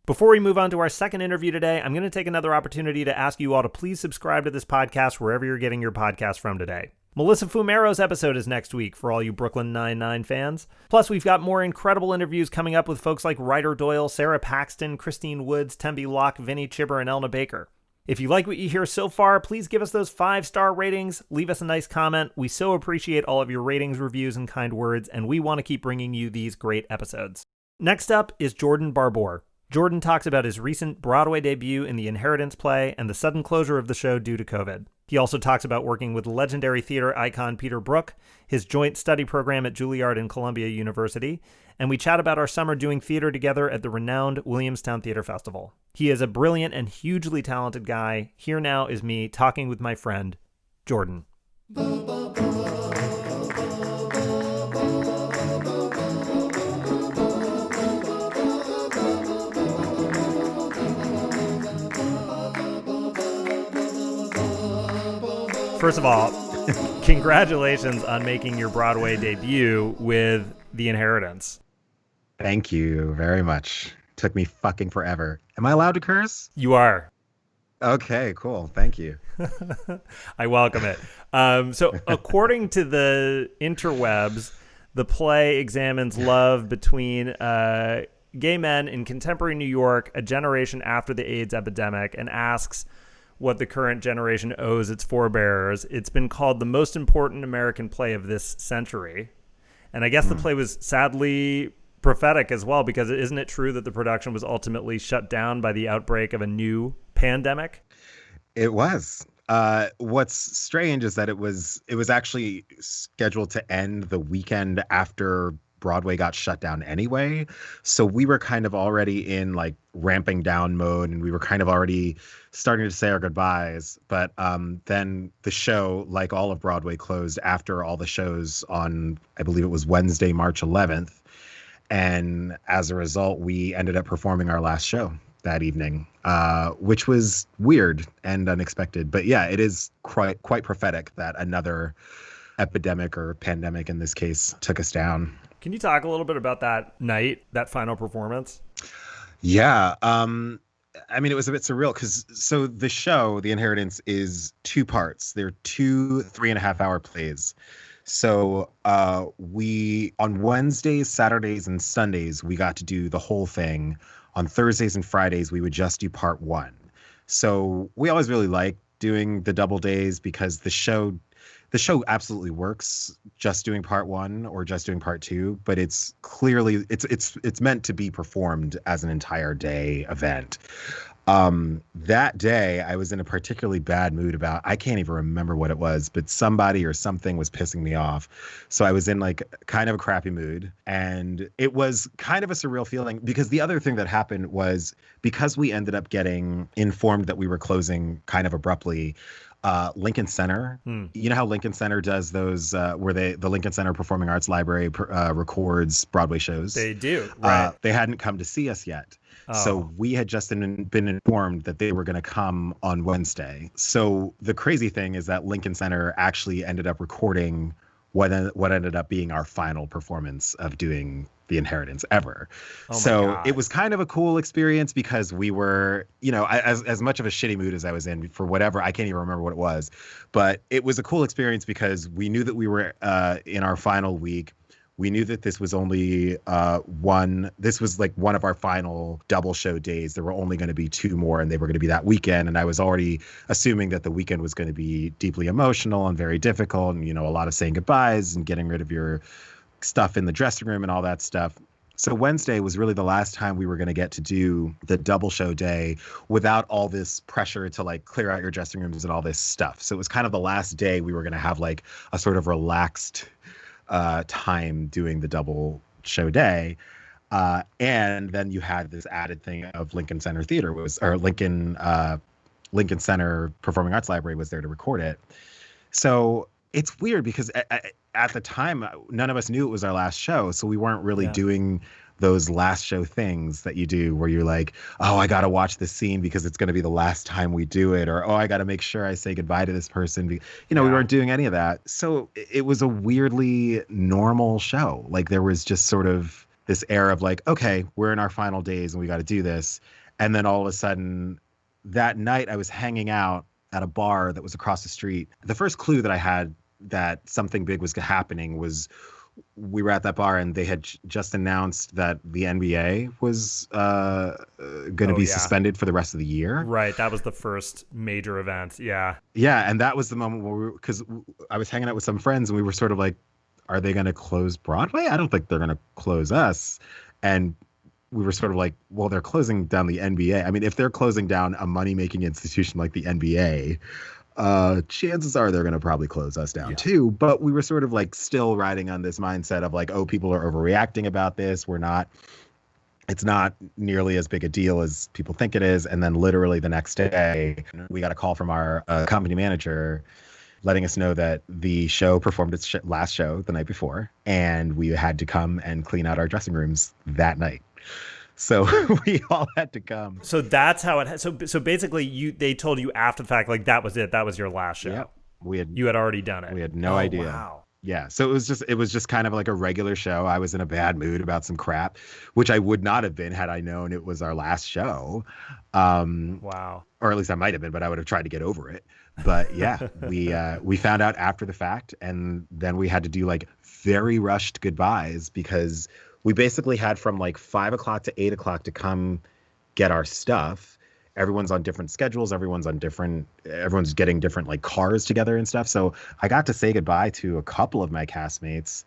Before we move on to our second interview today, I'm going to take another opportunity to ask you all to please subscribe to this podcast wherever you're getting your podcast from today. Melissa Fumero's episode is next week for all you Brooklyn Nine-Nine fans. Plus, we've got more incredible interviews coming up with folks like Ryder Doyle, Sarah Paxton, Christine Woods, Tembi Locke, Vinnie Chibber, and Elna Baker. If you like what you hear so far, please give us those 5-star ratings. Leave us a nice comment. We so appreciate all of your ratings, reviews, and kind words, and we want to keep bringing you these great episodes. Next up is Jordan Barbour. Jordan talks about his recent Broadway debut in the Inheritance play and the sudden closure of the show due to COVID. He also talks about working with legendary theater icon Peter Brook, his joint study program at Juilliard and Columbia University, and we chat about our summer doing theater together at the renowned Williamstown Theater Festival. He is a brilliant and hugely talented guy. Here now is me talking with my friend, Jordan. First of all, congratulations on making your Broadway debut with The Inheritance. Thank you very much. Took me fucking forever. Am I allowed to curse? You are. Okay, cool. Thank you. I welcome it. So according to the interwebs, the play examines love between gay men in contemporary New York, a generation after the AIDS epidemic, and asks what the current generation owes its forebears. It's been called the most important American play of this century. And I guess the play was sadly prophetic as well, because isn't it true that the production was ultimately shut down by the outbreak of a new pandemic? It was. What's strange is that it was actually scheduled to end the weekend after Broadway got shut down anyway. So we were kind of already in like ramping down mode, and we were kind of already starting to say our goodbyes. But then the show, like all of Broadway, closed after all the shows on, I believe it was Wednesday, March 11th. And as a result, we ended up performing our last show that evening, which was weird and unexpected. But yeah, it is quite prophetic that another epidemic, or pandemic in this case, took us down. Can you talk a little bit about that night, that final performance? Yeah. I mean, it was a bit surreal because so the show, The Inheritance, is 2 parts. They're 2 3.5-hour plays. So we, on Wednesdays, Saturdays, and Sundays, we got to do the whole thing. On Thursdays and Fridays, we would just do part 1. So we always really liked doing the double days because the show absolutely works just doing part 1 or just doing part 2, but it's clearly it's meant to be performed as an entire day event. That day I was in a particularly bad mood about, I can't even remember what it was, but somebody or something was pissing me off. So I was in like kind of a crappy mood, and it was kind of a surreal feeling because the other thing that happened was, because we ended up getting informed that we were closing kind of abruptly, Lincoln Center. You know how Lincoln Center does those where the Lincoln Center Performing Arts Library records Broadway shows? They do, right? They hadn't come to see us yet. Oh. So we had just been informed that they were going to come on Wednesday. So the crazy thing is that Lincoln Center actually ended up recording what ended up being our final performance of doing The Inheritance ever. Oh my so God. It was kind of a cool experience because we were, as much of a shitty mood as I was in for whatever, I can't even remember what it was, but it was a cool experience because we knew that we were in our final week. We knew that this was only this was like one of our final double show days. There were only going to be 2 more, and they were going to be that weekend. And I was already assuming that the weekend was going to be deeply emotional and very difficult, and, a lot of saying goodbyes and getting rid of your stuff in the dressing room and all that stuff. So Wednesday was really the last time we were going to get to do the double show day without all this pressure to like clear out your dressing rooms and all this stuff. So it was kind of the last day we were going to have like a sort of relaxed time doing the double show day. And then you had this added thing of Lincoln Center Theater Lincoln Center Performing Arts Library was there to record it. So it's weird because at the time, none of us knew it was our last show. So we weren't really doing those last show things that you do where you're like, oh, I got to watch this scene because it's going to be the last time we do it. Or, oh, I got to make sure I say goodbye to this person. We weren't doing any of that. So it was a weirdly normal show. Like there was just sort of this air of like, okay, we're in our final days and we got to do this. And then all of a sudden that night I was hanging out at a bar that was across the street. The first clue that I had that something big was happening was we were at that bar and they had just announced that the NBA was going to be suspended for the rest of the year. Right. That was the first major event. Yeah. Yeah. And that was the moment where because I was hanging out with some friends and we were sort of like, are they going to close Broadway? I don't think they're going to close us. And we were sort of like, well, they're closing down the NBA. I mean, if they're closing down a money-making institution like the NBA, chances are they're going to probably close us down too. But we were sort of like still riding on this mindset of like, oh, people are overreacting about this. It's not nearly as big a deal as people think it is. And then literally the next day, we got a call from our company manager letting us know that the show performed its last show the night before, and we had to come and clean out our dressing rooms that night. So we all had to come. So that's how it. So basically, they told you after the fact, like that was it. That was your last show. Yeah, you had already done it. We had no idea. Wow. Yeah, so it was just kind of like a regular show. I was in a bad mood about some crap, which I would not have been had I known it was our last show. Wow. Or at least I might have been, but I would have tried to get over it. But yeah, we found out after the fact, and then we had to do like very rushed goodbyes because we basically had from like 5 o'clock to 8 o'clock to come get our stuff. Everyone's on different schedules. Everyone's getting different like cars together and stuff. So I got to say goodbye to a couple of my castmates.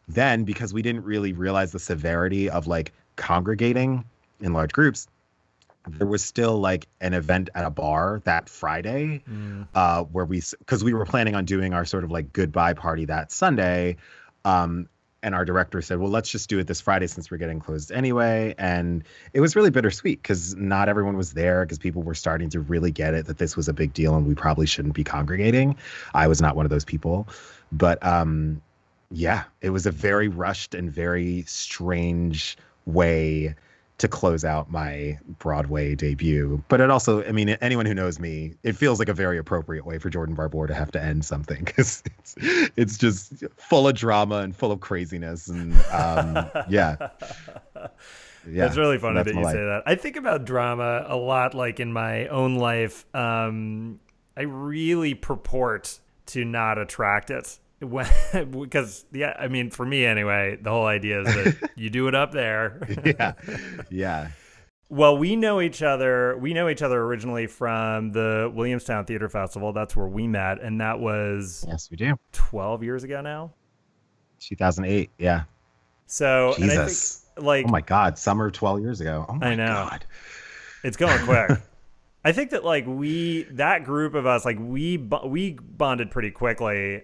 Then because we didn't really realize the severity of like congregating in large groups, there was still like an event at a bar that Friday where because we were planning on doing our sort of like goodbye party that Sunday. And our director said, well, let's just do it this Friday since we're getting closed anyway. And it was really bittersweet because not everyone was there because people were starting to really get it that this was a big deal and we probably shouldn't be congregating. I was not one of those people. But yeah, it was a very rushed and very strange way to close out my Broadway debut. But it also, I mean, anyone who knows me, it feels like a very appropriate way for Jordan Barbour to have to end something because it's just full of drama and full of craziness. And yeah. It's really funny that you say that. I think about drama a lot, like in my own life. I really purport to not attract it. Because I mean, for me anyway, the whole idea is that you do it up there. Yeah. Well, we know each other originally from the Williamstown Theater Festival. That's where we met, and that was we do 12 years ago now. 2008. Yeah. So Jesus. And I think, like, oh my God, summer 12 years ago. Oh my God, it's going quick. I think that like that group of us, like we bonded pretty quickly.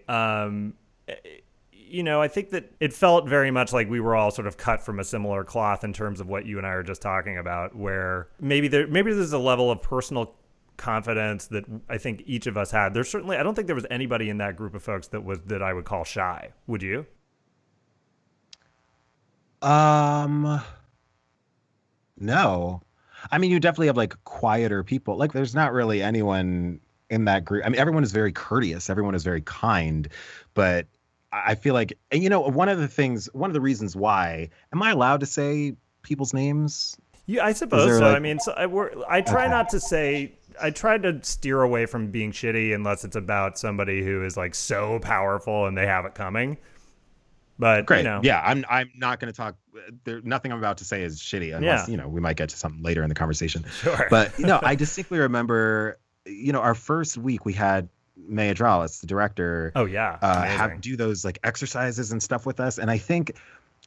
You know, I think that it felt very much like we were all sort of cut from a similar cloth in terms of what you and I were just talking about, where maybe there's a level of personal confidence that I think each of us had. There's certainly, I don't think there was anybody in that group of folks that I would call shy. Would you? No. I mean, you definitely have like quieter people. Like there's not really anyone in that group. I mean, everyone is very courteous. Everyone is very kind. But I feel like, and you know, one of the reasons why, am I allowed to say people's names? Yeah, I suppose so. Like, I mean, so I try not to say, I try to steer away from being shitty unless it's about somebody who is like so powerful and they have it coming. But great. You know. Yeah, I'm not going to talk. Nothing I'm about to say is shitty unless you know we might get to something later in the conversation. Sure. But you know, I distinctly remember, you know, our first week we had Maya Dralis, the director. Oh yeah, have do those like exercises and stuff with us, and I think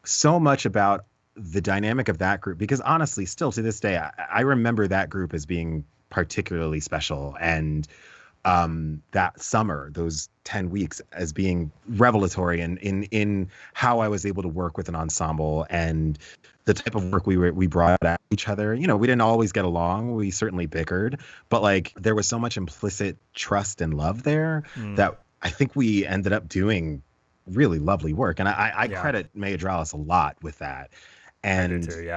so much about the dynamic of that group because honestly, still to this day, I remember that group as being particularly special and. That summer, those 10 weeks as being revelatory in how I was able to work with an ensemble and the type of work we brought at each other. You know, we didn't always get along. We certainly bickered, but like there was so much implicit trust and love there that I think we ended up doing really lovely work. And I credit Maya Dralis a lot with that. And I do too,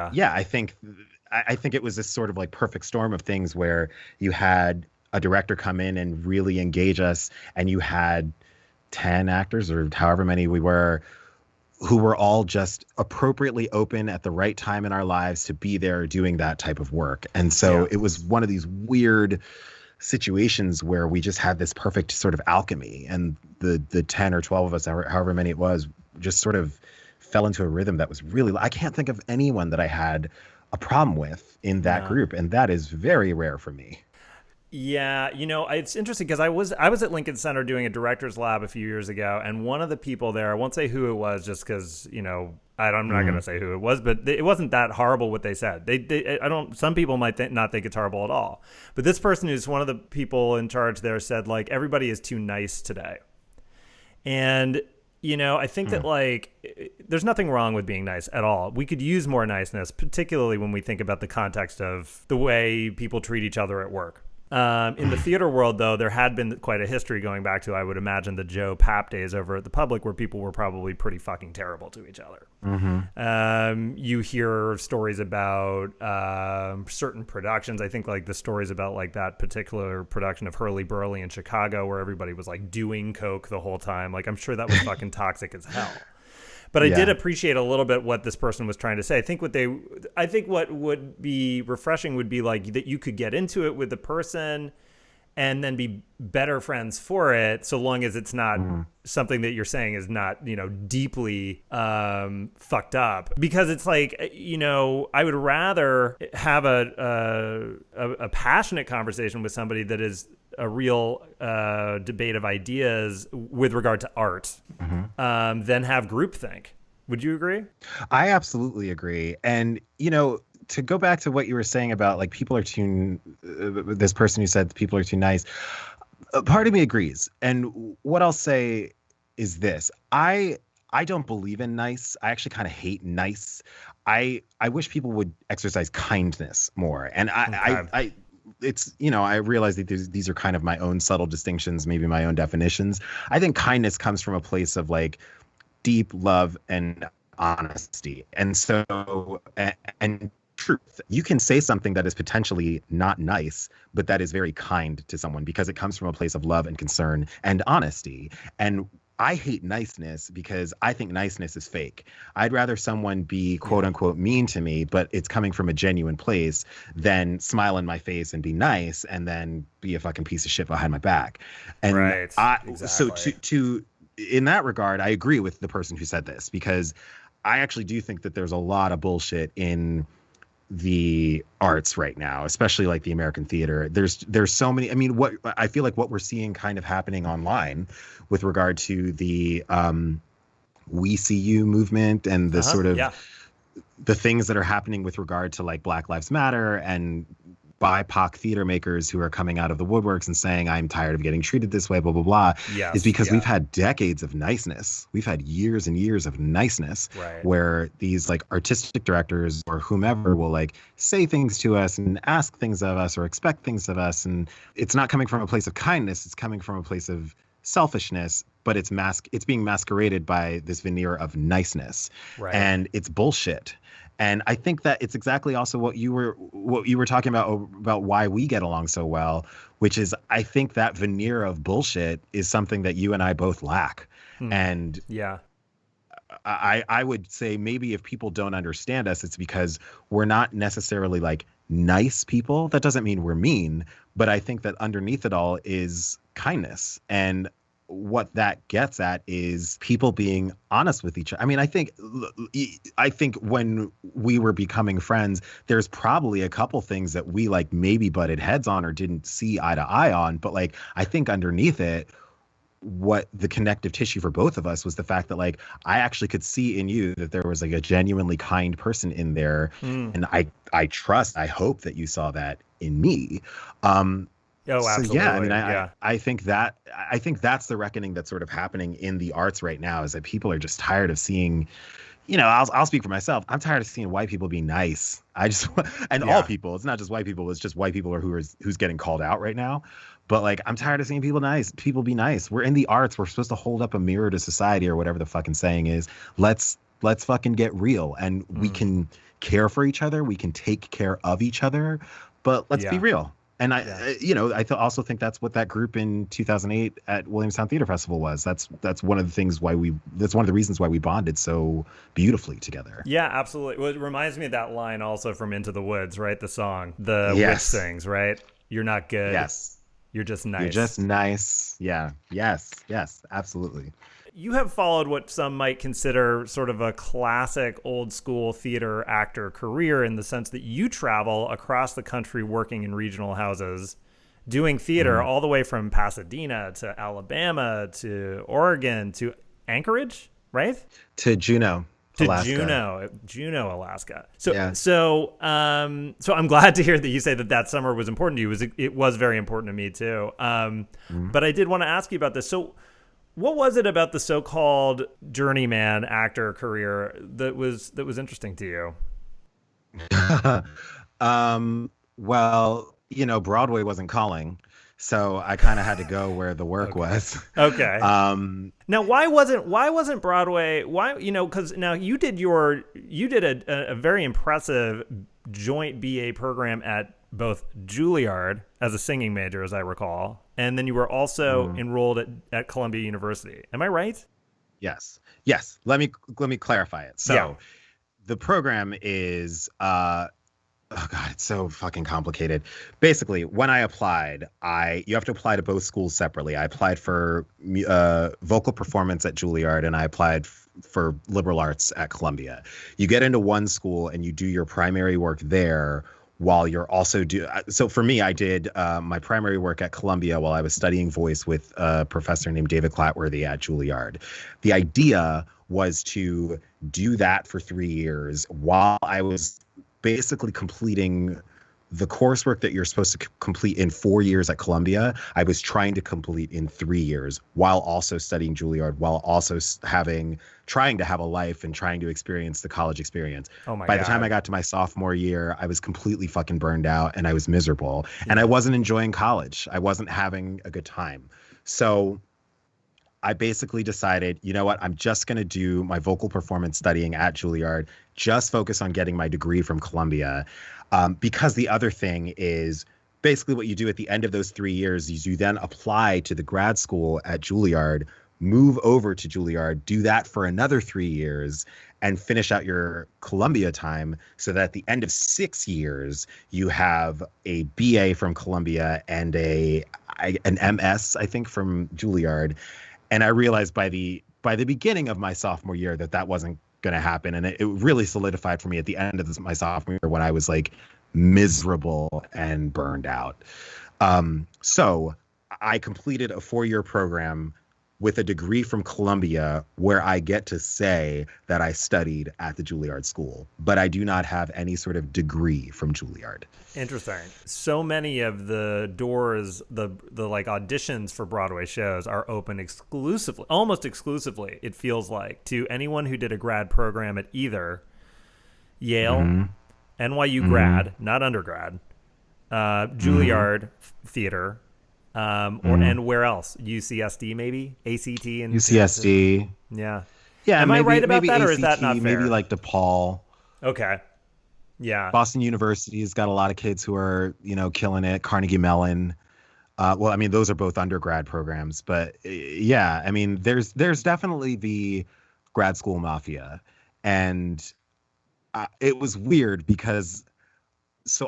I think it was this sort of like perfect storm of things where you had a director come in and really engage us, and you had 10 actors or however many we were who were all just appropriately open at the right time in our lives to be there doing that type of work. And so it was one of these weird situations where we just had this perfect sort of alchemy, and the 10 or 12 of us, however many it was, just sort of fell into a rhythm that was really, I can't think of anyone that I had a problem with in that group. And that is very rare for me. Yeah, it's interesting because I was at Lincoln Center doing a director's lab a few years ago, and one of the people there, I won't say who it was just because, I'm not going to say who it was, but it wasn't that horrible what they said. Some people might not think it's horrible at all. But this person who's one of the people in charge there said, like, everybody is too nice today. And I think that, like, there's nothing wrong with being nice at all. We could use more niceness, particularly when we think about the context of the way people treat each other at work. In the theater world, though, there had been quite a history going back to, I would imagine, the Joe Papp days over at the Public, where people were probably pretty fucking terrible to each other. Mm-hmm. You hear stories about certain productions. I think, like, the stories about, like, that particular production of Hurly Burly in Chicago, where everybody was, like, doing coke the whole time. Like, I'm sure that was fucking toxic as hell. But I did appreciate a little bit what this person was trying to say. I think what would be refreshing would be, like, that you could get into it with the person and then be better friends for it, so long as it's not something that you're saying is not, deeply fucked up. Because it's like, I would rather have a passionate conversation with somebody that is a real debate of ideas with regard to art than have groupthink. Would you agree? I absolutely agree. And, to go back to what you were saying about, like, people are too, this person who said people are too nice, part of me agrees. And what I'll say is this. I don't believe in nice. I actually kind of hate nice. I wish people would exercise kindness more. And I realize that these are kind of my own subtle distinctions, maybe my own definitions. I think kindness comes from a place of, like, deep love and honesty. And so, and truth. You can say something that is potentially not nice, but that is very kind to someone because it comes from a place of love and concern and honesty. And I hate niceness because I think niceness is fake. I'd rather someone be quote unquote mean to me, but it's coming from a genuine place, than smile in my face and be nice and then be a fucking piece of shit behind my back. And exactly. So to in that regard, I agree with the person who said this, because I actually do think that there's a lot of bullshit in the arts right now, especially like the American theater. There's so many. I mean, what I feel like what we're seeing kind of happening online with regard to the We See You movement and the sort of the things that are happening with regard to, like, Black Lives Matter and BIPOC theater makers who are coming out of the woodworks and saying, I'm tired of getting treated this way, blah, blah, blah, is because we've had decades of niceness. We've had years and years of niceness where these, like, artistic directors or whomever will, like, say things to us and ask things of us or expect things of us. And it's not coming from a place of kindness. It's coming from a place of selfishness, but it's being masqueraded by this veneer of niceness. And it's bullshit. And I think that it's exactly also what you were talking about why we get along so well, which is, I think that veneer of bullshit is something that you and I both lack. And I would say maybe if people don't understand us, it's because we're not necessarily, like, nice people. That doesn't mean we're mean, but I think that underneath it all is kindness. And what that gets at is people being honest with each other. I mean, I think when we were becoming friends, there's probably a couple things that we, like, maybe butted heads on or didn't see eye to eye on. But, like, I think underneath it, what the connective tissue for both of us was the fact that, like, I actually could see in you that there was, like, a genuinely kind person in there. And I hope that you saw that in me. Absolutely. So, yeah, I mean, I think that's the reckoning that's sort of happening in the arts right now, is that people are just tired of seeing, I'll speak for myself. I'm tired of seeing white people be nice. All people, it's not just white people. It's just white people who's getting called out right now. But, like, I'm tired of seeing people be nice. We're in the arts. We're supposed to hold up a mirror to society, or whatever the fucking saying is. Let's fucking get real. And we can care for each other. We can take care of each other. But let's be real. And I also think that's what that group in 2008 at Williamstown Theater Festival was. That's one of the things that's one of the reasons why we bonded so beautifully together. Yeah, absolutely. Well, it reminds me of that line also from Into the Woods, right? The song, the witch sings, right? You're not good. Yes. You're just nice. You're just nice. Yeah. Yes. Absolutely. You have followed what some might consider sort of a classic old school theater actor career in the sense that you travel across the country working in regional houses, doing theater all the way from Pasadena to Alabama to Oregon to Anchorage, right? To Juneau. To Alaska. Juneau, Alaska. So I'm glad to hear that you say that summer was important to you. It was very important to me too. But I did want to ask you about this. So what was it about the so-called journeyman actor career that was interesting to you? Well, Broadway wasn't calling, so I kind of had to go where the work was. Okay. Now, why wasn't Broadway? Why, because now you did a very impressive joint BA program at both Juilliard as a singing major, as I recall, and then you were also enrolled at Columbia University. Am I right? Yes. Let me clarify it. So the program is oh God, it's so fucking complicated. Basically, when I applied, you have to apply to both schools separately. I applied for vocal performance at Juilliard, and I applied for liberal arts at Columbia. You get into one school and you do your primary work there while you're also so for me, I did my primary work at Columbia while I was studying voice with a professor named David Clatworthy at Juilliard. The idea was to do that for 3 years while I was basically completing the coursework that you're supposed to complete in 4 years at Columbia. I was trying to complete in 3 years while also studying Juilliard, while also trying to have a life and trying to experience the college experience. Oh my By God. the time I got to my sophomore year, I was completely fucking burned out and I was miserable and I wasn't enjoying college. I wasn't having a good time. So I basically decided, you know what, I'm just going to do my vocal performance studying at Juilliard, just focus on getting my degree from Columbia. Because the other thing is basically what you do at the end of those 3 years is you then apply to the grad school at Juilliard, move over to Juilliard, do that for another 3 years, and finish out your Columbia time so that at the end of 6 years, you have a BA from Columbia and an MS, I think, from Juilliard. And I realized by the beginning of my sophomore year that wasn't going to happen. And it really solidified for me at the end of my sophomore year when I was like miserable and burned out. So I completed a 4-year program with a degree from Columbia where I get to say that I studied at the Juilliard School, but I do not have any sort of degree from Juilliard. Interesting. So many of the doors, the like auditions for Broadway shows are open exclusively, almost exclusively, it feels like, to anyone who did a grad program at either Yale, NYU grad, not undergrad, Juilliard Theater, and where else? UCSD maybe? ACT and UCSD. Yeah. Yeah. Am I right about that, ACT, or is that not fair? Maybe like DePaul. Okay. Yeah. Boston University has got a lot of kids who are, killing it. Carnegie Mellon. Well, I mean, those are both undergrad programs, but yeah, I mean, there's definitely the grad school mafia, and it was weird because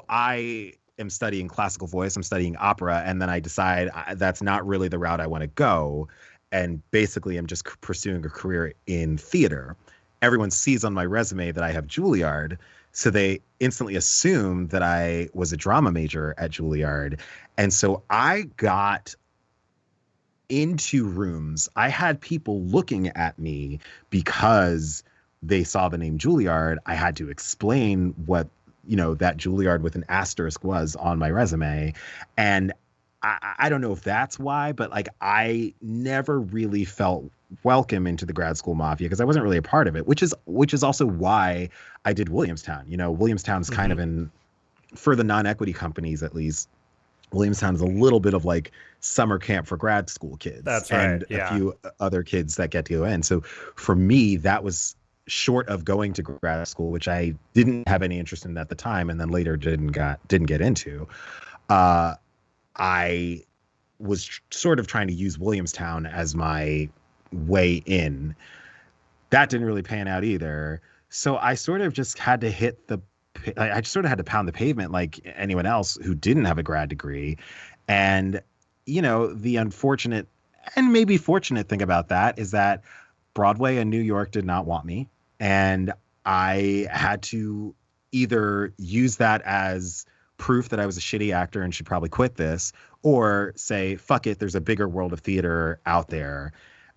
I am studying classical voice, I'm studying opera, and then I decide that's not really the route I want to go, and basically I'm just pursuing a career in theater. Everyone sees on my resume that I have Juilliard, so they instantly assume that I was a drama major at Juilliard. And so I got into rooms. I had people looking at me because they saw the name Juilliard. I had to explain what, that Juilliard with an asterisk was on my resume. And I don't know if that's why, but like I never really felt welcome into the grad school mafia because I wasn't really a part of it, which is also why I did Williamstown. Williamstown is kind of for the non-equity companies at least, Williamstown is a little bit of like summer camp for grad school kids. That's right. And a few other kids that get to go in. So for me, that was short of going to grad school, which I didn't have any interest in at the time, and then later didn't get into. I was sort of trying to use Williamstown as my way in. That didn't really pan out either. So I sort of just had to I sort of had to pound the pavement like anyone else who didn't have a grad degree. And, the unfortunate and maybe fortunate thing about that is that Broadway in New York did not want me. And I had to either use that as proof that I was a shitty actor and should probably quit this, or say, fuck it, there's a bigger world of theater out there.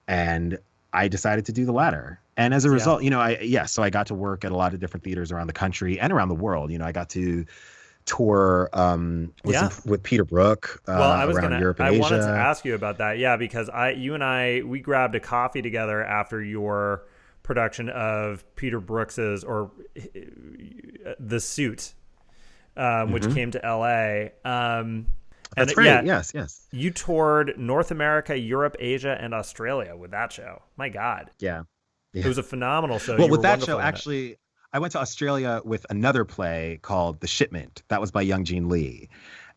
And I decided to do the latter. And as a result, so I got to work at a lot of different theaters around the country and around the world. I got to tour with Peter Brook around Europe and Asia. I wanted to ask you about that. Yeah, because you and I, we grabbed a coffee together after your production of Peter Brooks's or The Suit, which came to LA. That's great. Yeah, yes. You toured North America, Europe, Asia, and Australia with that show. My God. Yeah. It was a phenomenal show. Well, with that show, actually, I went to Australia with another play called The Shipment. That was by Young Jean Lee.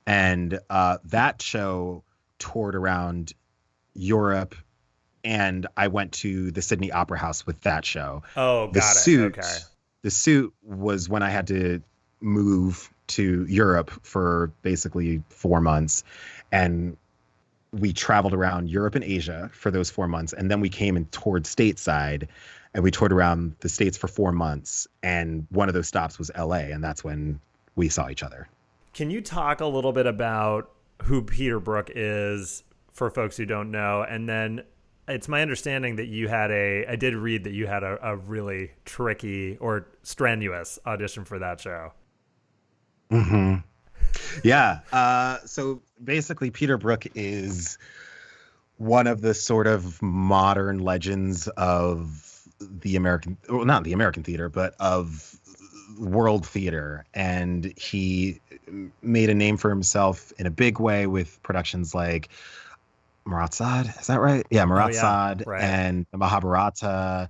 And that show toured around Europe, and I went to the Sydney Opera House with that show. Oh, got it. Okay. The Suit was when I had to move to Europe for basically 4 months. And we traveled around Europe and Asia for those 4 months. And then we came and toured stateside, and we toured around the States for 4 months. And one of those stops was LA. And that's when we saw each other. Can you talk a little bit about who Peter Brook is for folks who don't know? And then it's my understanding that I did read that you had a really tricky or strenuous audition for that show. Mm-hmm. Yeah. So basically, Peter Brook is one of the sort of modern legends of the American, well, not the American theater, but of world theater. And he made a name for himself in a big way with productions like Marat-Sade. Is that right? Yeah, Marat-Sade right. And the Mahabharata.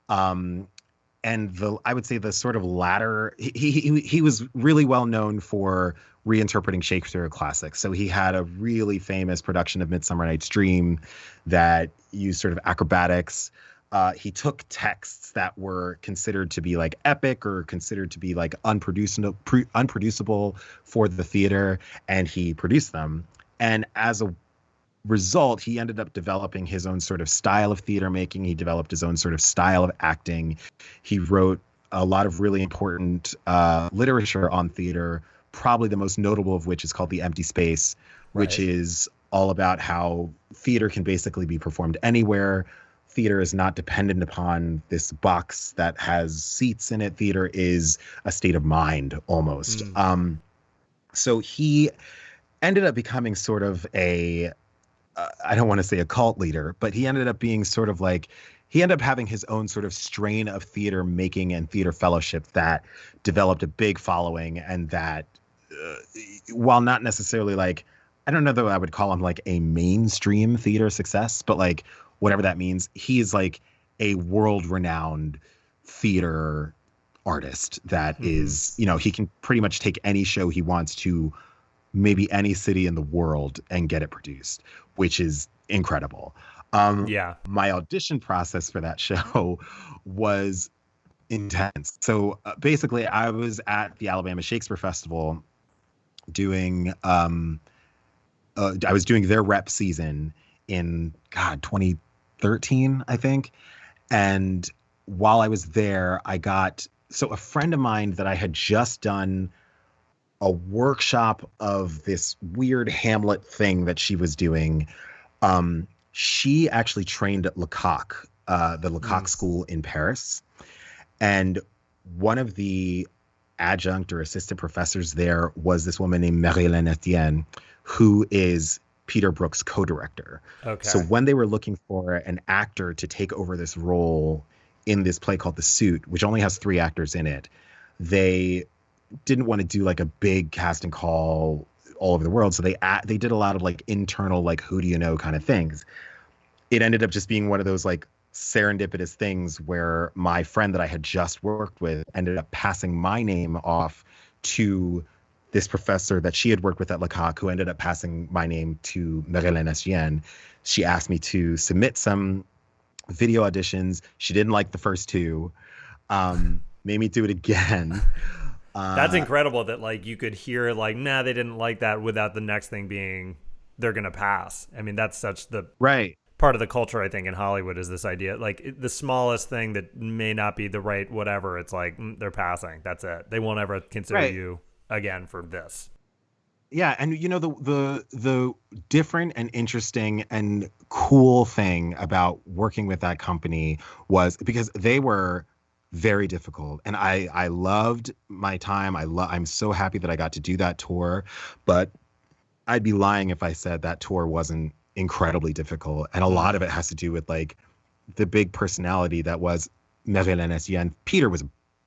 And I would say the sort of latter, he was really well known for reinterpreting Shakespeare classics. So he had a really famous production of Midsummer Night's Dream that used sort of acrobatics. He took texts that were considered to be like epic or considered to be like unproducible for the theater, and he produced them. And as a result, he ended up developing his own sort of style of theater making. He developed his own sort of style of acting. He wrote a lot of really important literature on theater, probably the most notable of which is called The Empty Space, which is all about how theater can basically be performed anywhere. Theater is not dependent upon this box that has seats in it. Theater is a state of mind almost. So he ended up becoming sort of I don't want to say a cult leader, but he ended up being sort of like, he ended up having his own sort of strain of theater making and theater fellowship that developed a big following, and that while not necessarily like, I don't know that I would call him like a mainstream theater success, but like whatever that means, he is like a world renowned theater artist that is, he can pretty much take any show he wants to maybe any city in the world and get it produced, which is incredible. My audition process for that show was intense. So basically, I was at the Alabama Shakespeare Festival doing, I was doing their rep season in 2013, I think. And while I was there, a friend of mine that I had just done a workshop of this weird Hamlet thing that she was doing. She actually trained at Lecoq, the Lecoq School in Paris. And one of the adjunct or assistant professors there was this woman named Marie-Hélène Etienne, who is Peter Brook's co-director. Okay. So when they were looking for an actor to take over this role in this play called The Suit, which only has 3 actors in it, they didn't want to do like a big casting call all over the world. So they did a lot of like internal, like, who do you know kind of things. It ended up just being one of those like serendipitous things where my friend that I had just worked with ended up passing my name off to this professor that she had worked with at Lecoq, who ended up passing my name to Marie-Hélène Etienne. She asked me to submit some video auditions. She didn't like the first 2, made me do it again. That's incredible that like you could hear like, nah, they didn't like that, without the next thing being they're gonna pass. I mean, that's such the right. part of the culture, I think, in Hollywood is this idea, like the smallest thing that may not be the right whatever, it's like they're passing. That's it. They won't ever consider you again for this. Yeah, and you know the different and interesting and cool thing about working with that company was because they were very difficult, and I loved my time. I'm so happy that I got to do that tour, but I'd be lying if I said that tour wasn't incredibly difficult, and a lot of it has to do with like the big personality that was Marie-Hélène Essienne. Peter was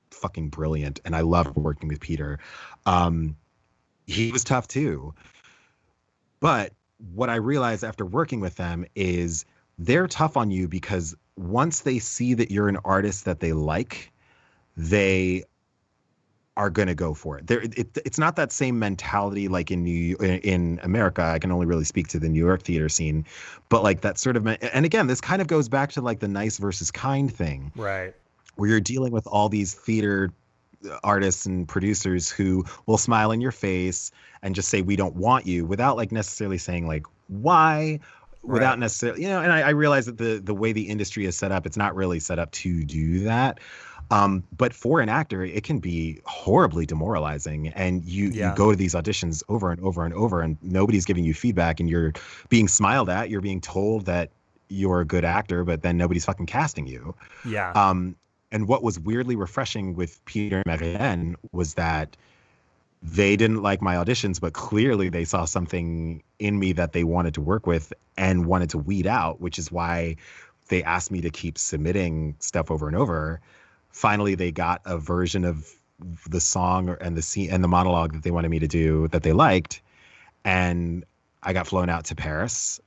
fucking brilliant, and I loved working with Peter. He was tough too. But what I realized after working with them is they're tough on you because once they see that you're an artist that they like, they are going to go for it. It's not that same mentality like in America. I can only really speak to the New York theater scene, but like that sort of, and again, this kind of goes back to like the nice versus kind thing. Right. Where you're dealing with all these theater artists and producers who will smile in your face and just say we don't want you without like necessarily saying like why, without necessarily, you know. And I realize that the way the industry is set up, it's not really set up to do that, but for an actor it can be horribly demoralizing, and you go to these auditions over and over and over and nobody's giving you feedback, and you're being smiled at, you're being told that you're a good actor, but then nobody's fucking casting you. And what was weirdly refreshing with Peter and Marie-Hélène was that they didn't like my auditions, but clearly they saw something in me that they wanted to work with and wanted to weed out, which is why they asked me to keep submitting stuff over and over. Finally, they got a version of the song and the scene and the monologue that they wanted me to do that they liked. And I got flown out to Paris.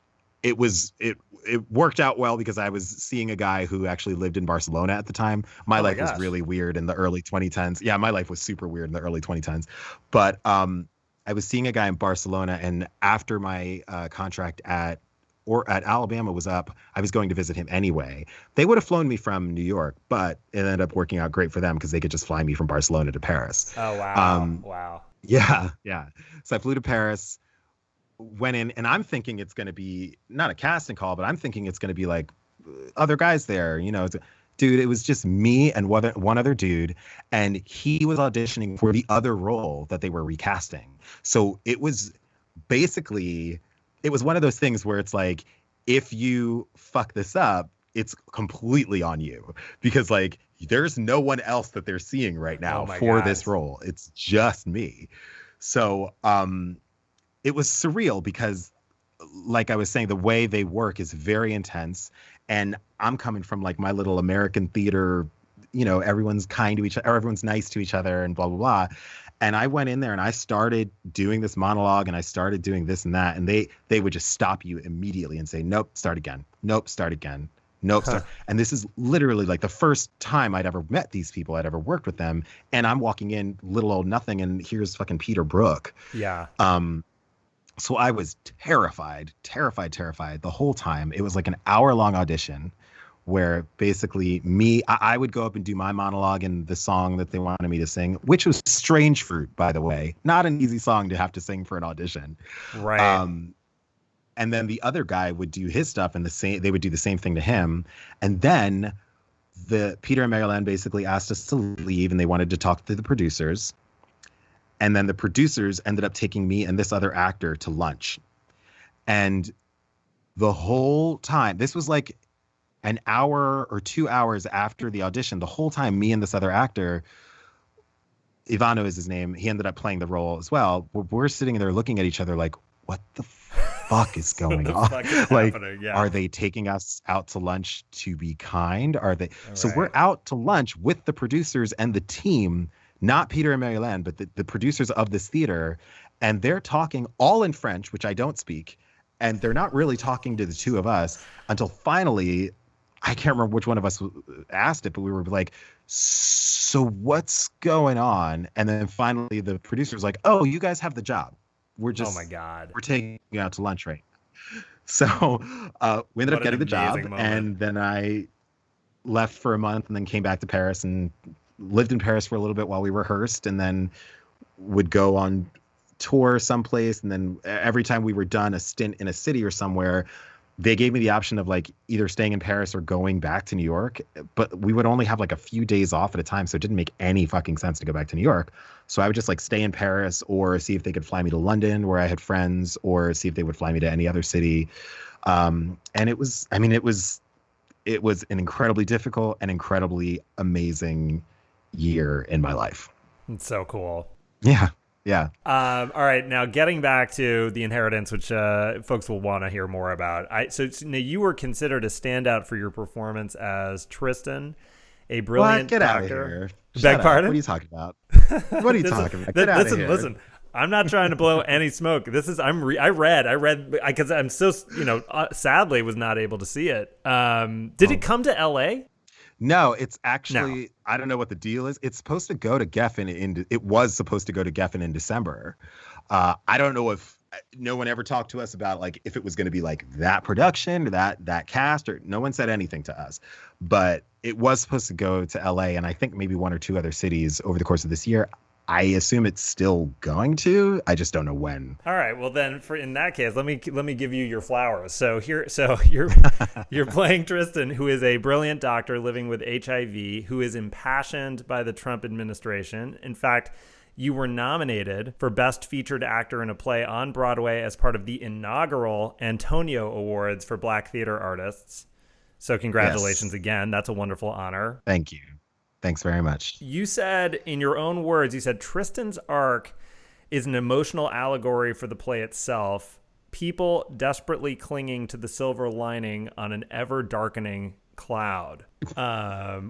It worked out well because I was seeing a guy who actually lived in Barcelona at the time. My life was really weird in the early 2010s. Yeah, my life was super weird in the early 2010s. But I was seeing a guy in Barcelona, and after my contract at Alabama was up, I was going to visit him anyway. They would have flown me from New York, but it ended up working out great for them because they could just fly me from Barcelona to Paris. Oh, wow. Wow. Yeah. So I flew to Paris, went in, and I'm thinking it's going to be not a casting call, but I'm thinking it's going to be like other guys there, you know. Dude, it was just me and one other dude, and he was auditioning for the other role that they were recasting. So it was basically, it was one of those things where it's like, if you fuck this up, it's completely on you, because like there's no one else that they're seeing right now for this role. It's just me. So it was surreal because, like I was saying, the way they work is very intense. And I'm coming from like my little American theater, you know, everyone's kind to each other, everyone's nice to each other and blah, blah, blah. And I went in there and I started doing this monologue and I started doing this and that. And they would just stop you immediately and say, nope, start again. Nope, start again. Nope. Start. And this is literally like the first time I'd ever met these people, I'd ever worked with them. And I'm walking in little old nothing, and here's fucking Peter Brook. Yeah. So I was terrified the whole time. It was like an hour-long audition where basically I would go up and do my monologue and the song that they wanted me to sing, which was Strange Fruit, by the way. Not an easy song to have to sing for an audition. Right. And then the other guy would do his stuff, and they would do the same thing to him. And then Peter and Marie-Hélène basically asked us to leave, and they wanted to talk to the producers. And then the producers ended up taking me and this other actor to lunch. And the whole time, this was like an hour or 2 hours after the audition, the whole time me and this other actor, Ivano is his name, he ended up playing the role as well. We're sitting there looking at each other like, what the fuck is going on? Like, are they taking us out to lunch to be kind? Are they? Right. So we're out to lunch with the producers and the team, not Peter and Marie-Hélène, but the producers of this theater. And they're talking all in French, which I don't speak. And they're not really talking to the two of us until finally, I can't remember which one of us asked it, but we were like, so what's going on? And then finally the producer was like, oh, you guys have the job. We're just, oh my God, we're taking you out to lunch right now. So we ended up getting the job. And then I left for a month and then came back to Paris and lived in Paris for a little bit while we rehearsed, and then would go on tour someplace. And then every time we were done a stint in a city or somewhere, they gave me the option of like either staying in Paris or going back to New York, but we would only have like a few days off at a time. So it didn't make any fucking sense to go back to New York. So I would just like stay in Paris or see if they could fly me to London where I had friends, or see if they would fly me to any other city. And it was an incredibly difficult and incredibly amazing year in my life. It's so cool. Yeah. Yeah. All right. Now, getting back to The Inheritance, which folks will want to hear more about. So now you were considered a standout for your performance as Tristan, a brilliant Get doctor. out of here. Beg pardon? What are you talking about? What are you talking about? Get out of here. Listen. I'm not trying to blow any smoke. This is I read because I'm so sadly was not able to see it. Did it come to LA? No, it's actually I don't know what the deal is. It's supposed to go to Geffen it was supposed to go to Geffen in December. I don't know if no one ever talked to us about like if it was going to be like that production or that cast, or no one said anything to us. But it was supposed to go to LA and I think maybe one or two other cities over the course of this year. I assume it's still going to. I just don't know when. All right. Well, then, in that case, let me give you your flowers. So you're playing Tristan, who is a brilliant doctor living with HIV, who is impassioned by the Trump administration. In fact, you were nominated for Best Featured Actor in a Play on Broadway as part of the inaugural Antonyo Awards for Black theater artists. So congratulations again. That's a wonderful honor. Thank you. Thanks very much. You said, in your own words, Tristan's arc is an emotional allegory for the play itself, people desperately clinging to the silver lining on an ever-darkening cloud,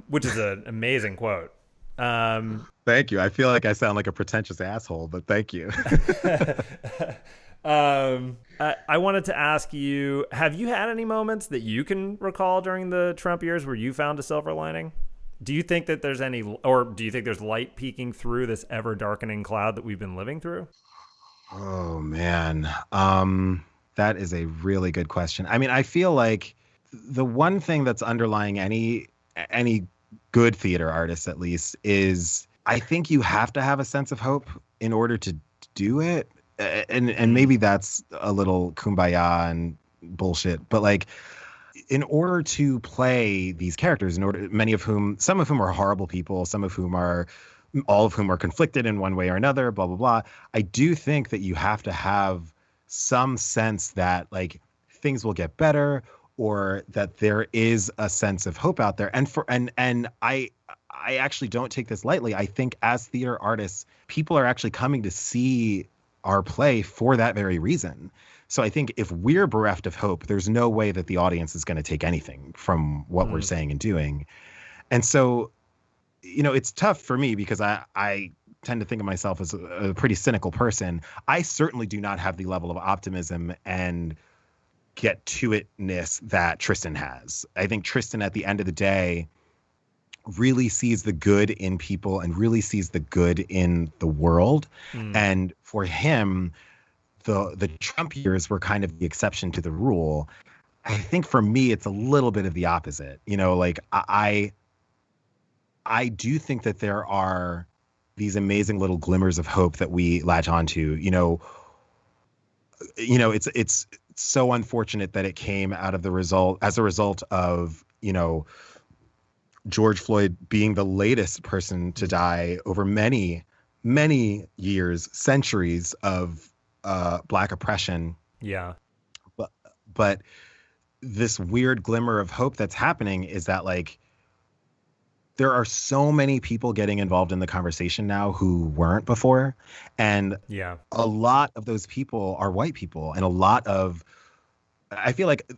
which is an amazing quote. Thank you. I feel like I sound like a pretentious asshole, but thank you. I wanted to ask you, have you had any moments that you can recall during the Trump years where you found a silver lining? Do you think that there's do you think there's light peeking through this ever darkening cloud that we've been living through? Oh man. That is a really good question. I mean, I feel like the one thing that's underlying any good theater artist, at least, is I think you have to have a sense of hope in order to do it. And maybe that's a little kumbaya and bullshit, but like, in order to play these characters, some of whom are horrible people, all of whom are conflicted in one way or another, blah, blah, blah. I do think that you have to have some sense that like things will get better, or that there is a sense of hope out there. And I actually don't take this lightly. I think as theater artists, people are actually coming to see our play for that very reason. So I think if we're bereft of hope, there's no way that the audience is going to take anything from what we're saying and doing. And so, it's tough for me because I tend to think of myself as a pretty cynical person. I certainly do not have the level of optimism and get-to-itness that Tristan has. I think Tristan, at the end of the day, really sees the good in people and really sees the good in the world. And for him, the Trump years were kind of the exception to the rule. I think for me, it's a little bit of the opposite. Like I do think that there are these amazing little glimmers of hope that we latch onto. It's so unfortunate that it came as a result of, George Floyd being the latest person to die over many, many years, centuries of Black oppression. Yeah. But this weird glimmer of hope that's happening is that like there are so many people getting involved in the conversation now who weren't before. And a lot of those people are white people. And I feel like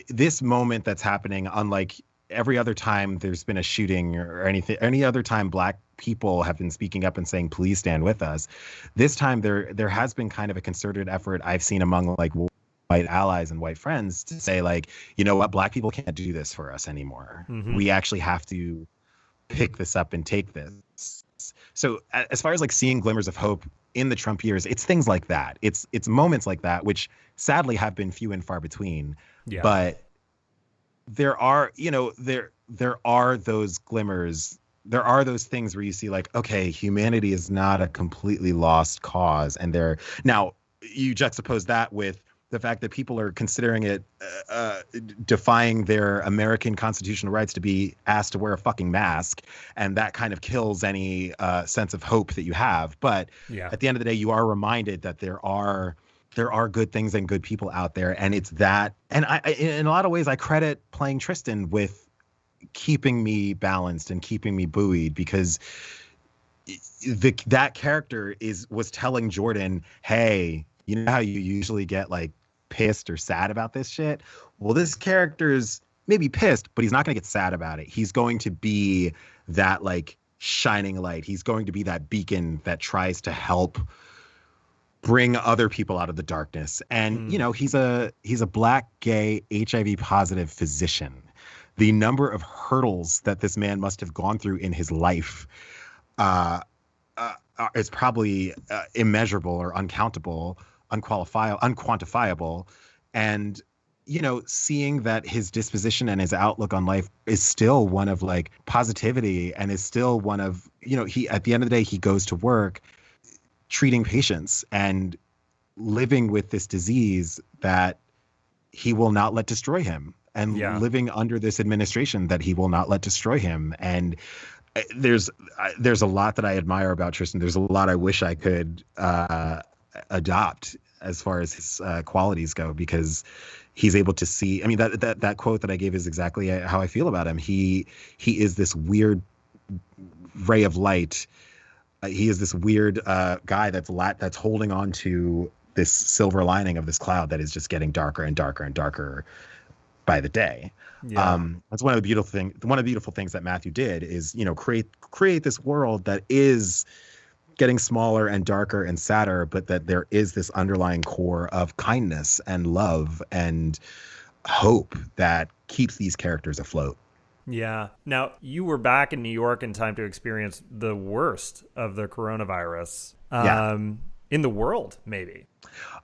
this moment that's happening, unlike every other time there's been a shooting or anything, any other time Black people have been speaking up and saying, please stand with us. This time there has been kind of a concerted effort I've seen among like white allies and white friends to say like, you know what, Black people can't do this for us anymore. We actually have to pick this up and take this. So as far as like seeing glimmers of hope in the Trump years, it's things like that. It's moments like that, which sadly have been few and far between. Yeah. But there are, there are those glimmers. There are those things where you see like, okay, humanity is not a completely lost cause. And now you juxtapose that with the fact that people are considering it defying their American constitutional rights to be asked to wear a fucking mask, and that kind of kills any sense of hope that you have. But at the end of the day, you are reminded that there are good things and good people out there, and it's that. And I, in a lot of ways, I credit playing Tristan with keeping me balanced and keeping me buoyed, because that character was telling Jordan, hey, you know how you usually get like pissed or sad about this shit? Well, this character's maybe pissed, but he's not going to get sad about it. He's going to be that like shining light. He's going to be that beacon that tries to help bring other people out of the darkness. And, you know, he's a Black, gay, HIV positive physician. The number of hurdles that this man must have gone through in his life is probably immeasurable or uncountable, unquantifiable. And, you know, seeing that his disposition and his outlook on life is still one of like positivity, and is still one of, you know, he, at the end of the day, he goes to work treating patients and living with this disease that he will not let destroy him, and living under this administration that he will not let destroy him. And there's a lot that I admire about Tristan. There's a lot I wish I could adopt as far as his qualities go, because he's able to see. I mean, that quote that I gave is exactly how I feel about him. He is this weird ray of light. He is this weird guy that's holding on to this silver lining of this cloud that is just getting darker and darker and darker by the day. That's one of the beautiful things that Matthew did, is, you know, create this world that is getting smaller and darker and sadder, but that there is this underlying core of kindness and love and hope that keeps these characters afloat. Yeah. Now, you were back in New York in time to experience the worst of the coronavirus in the world, maybe.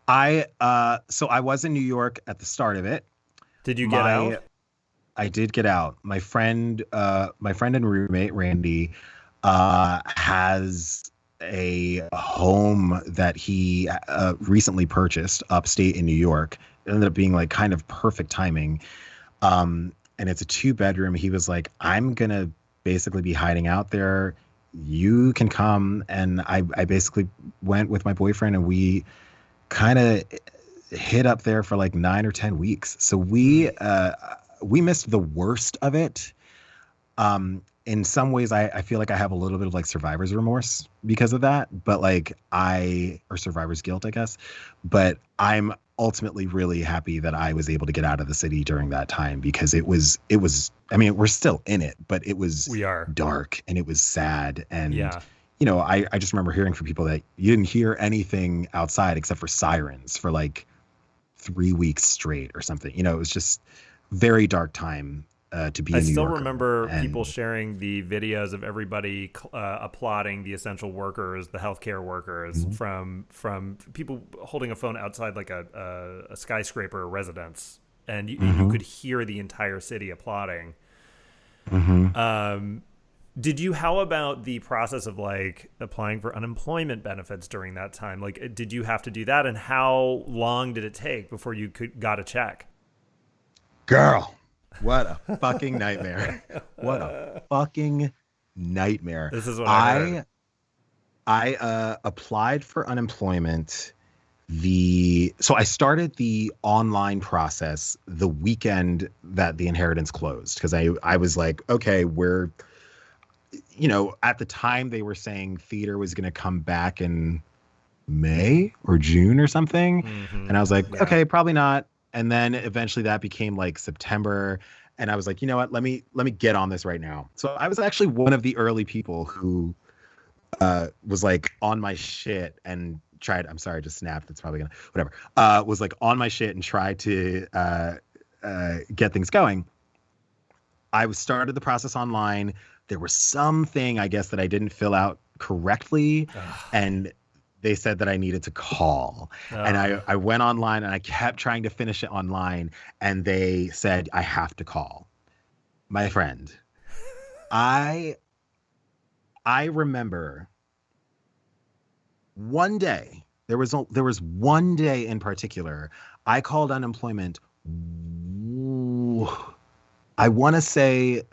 So I was in New York at the start of it. Did you get out? I did get out. My friend and roommate, Randy, has a home that he recently purchased upstate in New York. It ended up being like kind of perfect timing. And it's a 2-bedroom. He was like, I'm going to basically be hiding out there. You can come. And I basically went with my boyfriend, and we kind of hid up there for like 9 or 10 weeks. So we missed the worst of it. In some ways, I feel like I have a little bit of like survivor's remorse because of that, but or survivor's guilt, I guess. But I'm ultimately really happy that I was able to get out of the city during that time, because it was, I mean, we're still in it, but it was dark and it was sad. And, you know, I just remember hearing from people that you didn't hear anything outside except for sirens for like 3 weeks straight or something. You know, it was just very dark time to be in New York. I still remember people sharing the videos of everybody applauding the essential workers, the healthcare workers, from people holding a phone outside like a skyscraper residence, and you could hear the entire city applauding. How about the process of like applying for unemployment benefits during that time? Like, did you have to do that, and how long did it take before you got a check? Girl, what a fucking nightmare. What a fucking nightmare. This is what I heard. I applied for unemployment. So I started the online process the weekend that the inheritance closed, because I was like, okay, we're, you know, at the time they were saying theater was going to come back in May or June or something. And I was like, okay, probably not. And then eventually that became like September. And I was like, you know what, let me get on this right now. So I was actually one of the early people who was like on my shit and tried, I'm sorry, I just snapped. It's probably whatever. Was like on my shit and tried to get things going. I started the process online. There was something, I guess, that I didn't fill out correctly. And they said that I needed to call. And I went online and I kept trying to finish it online. And they said, I have to call. My friend, I remember one day There was one day in particular I called unemployment. I want to say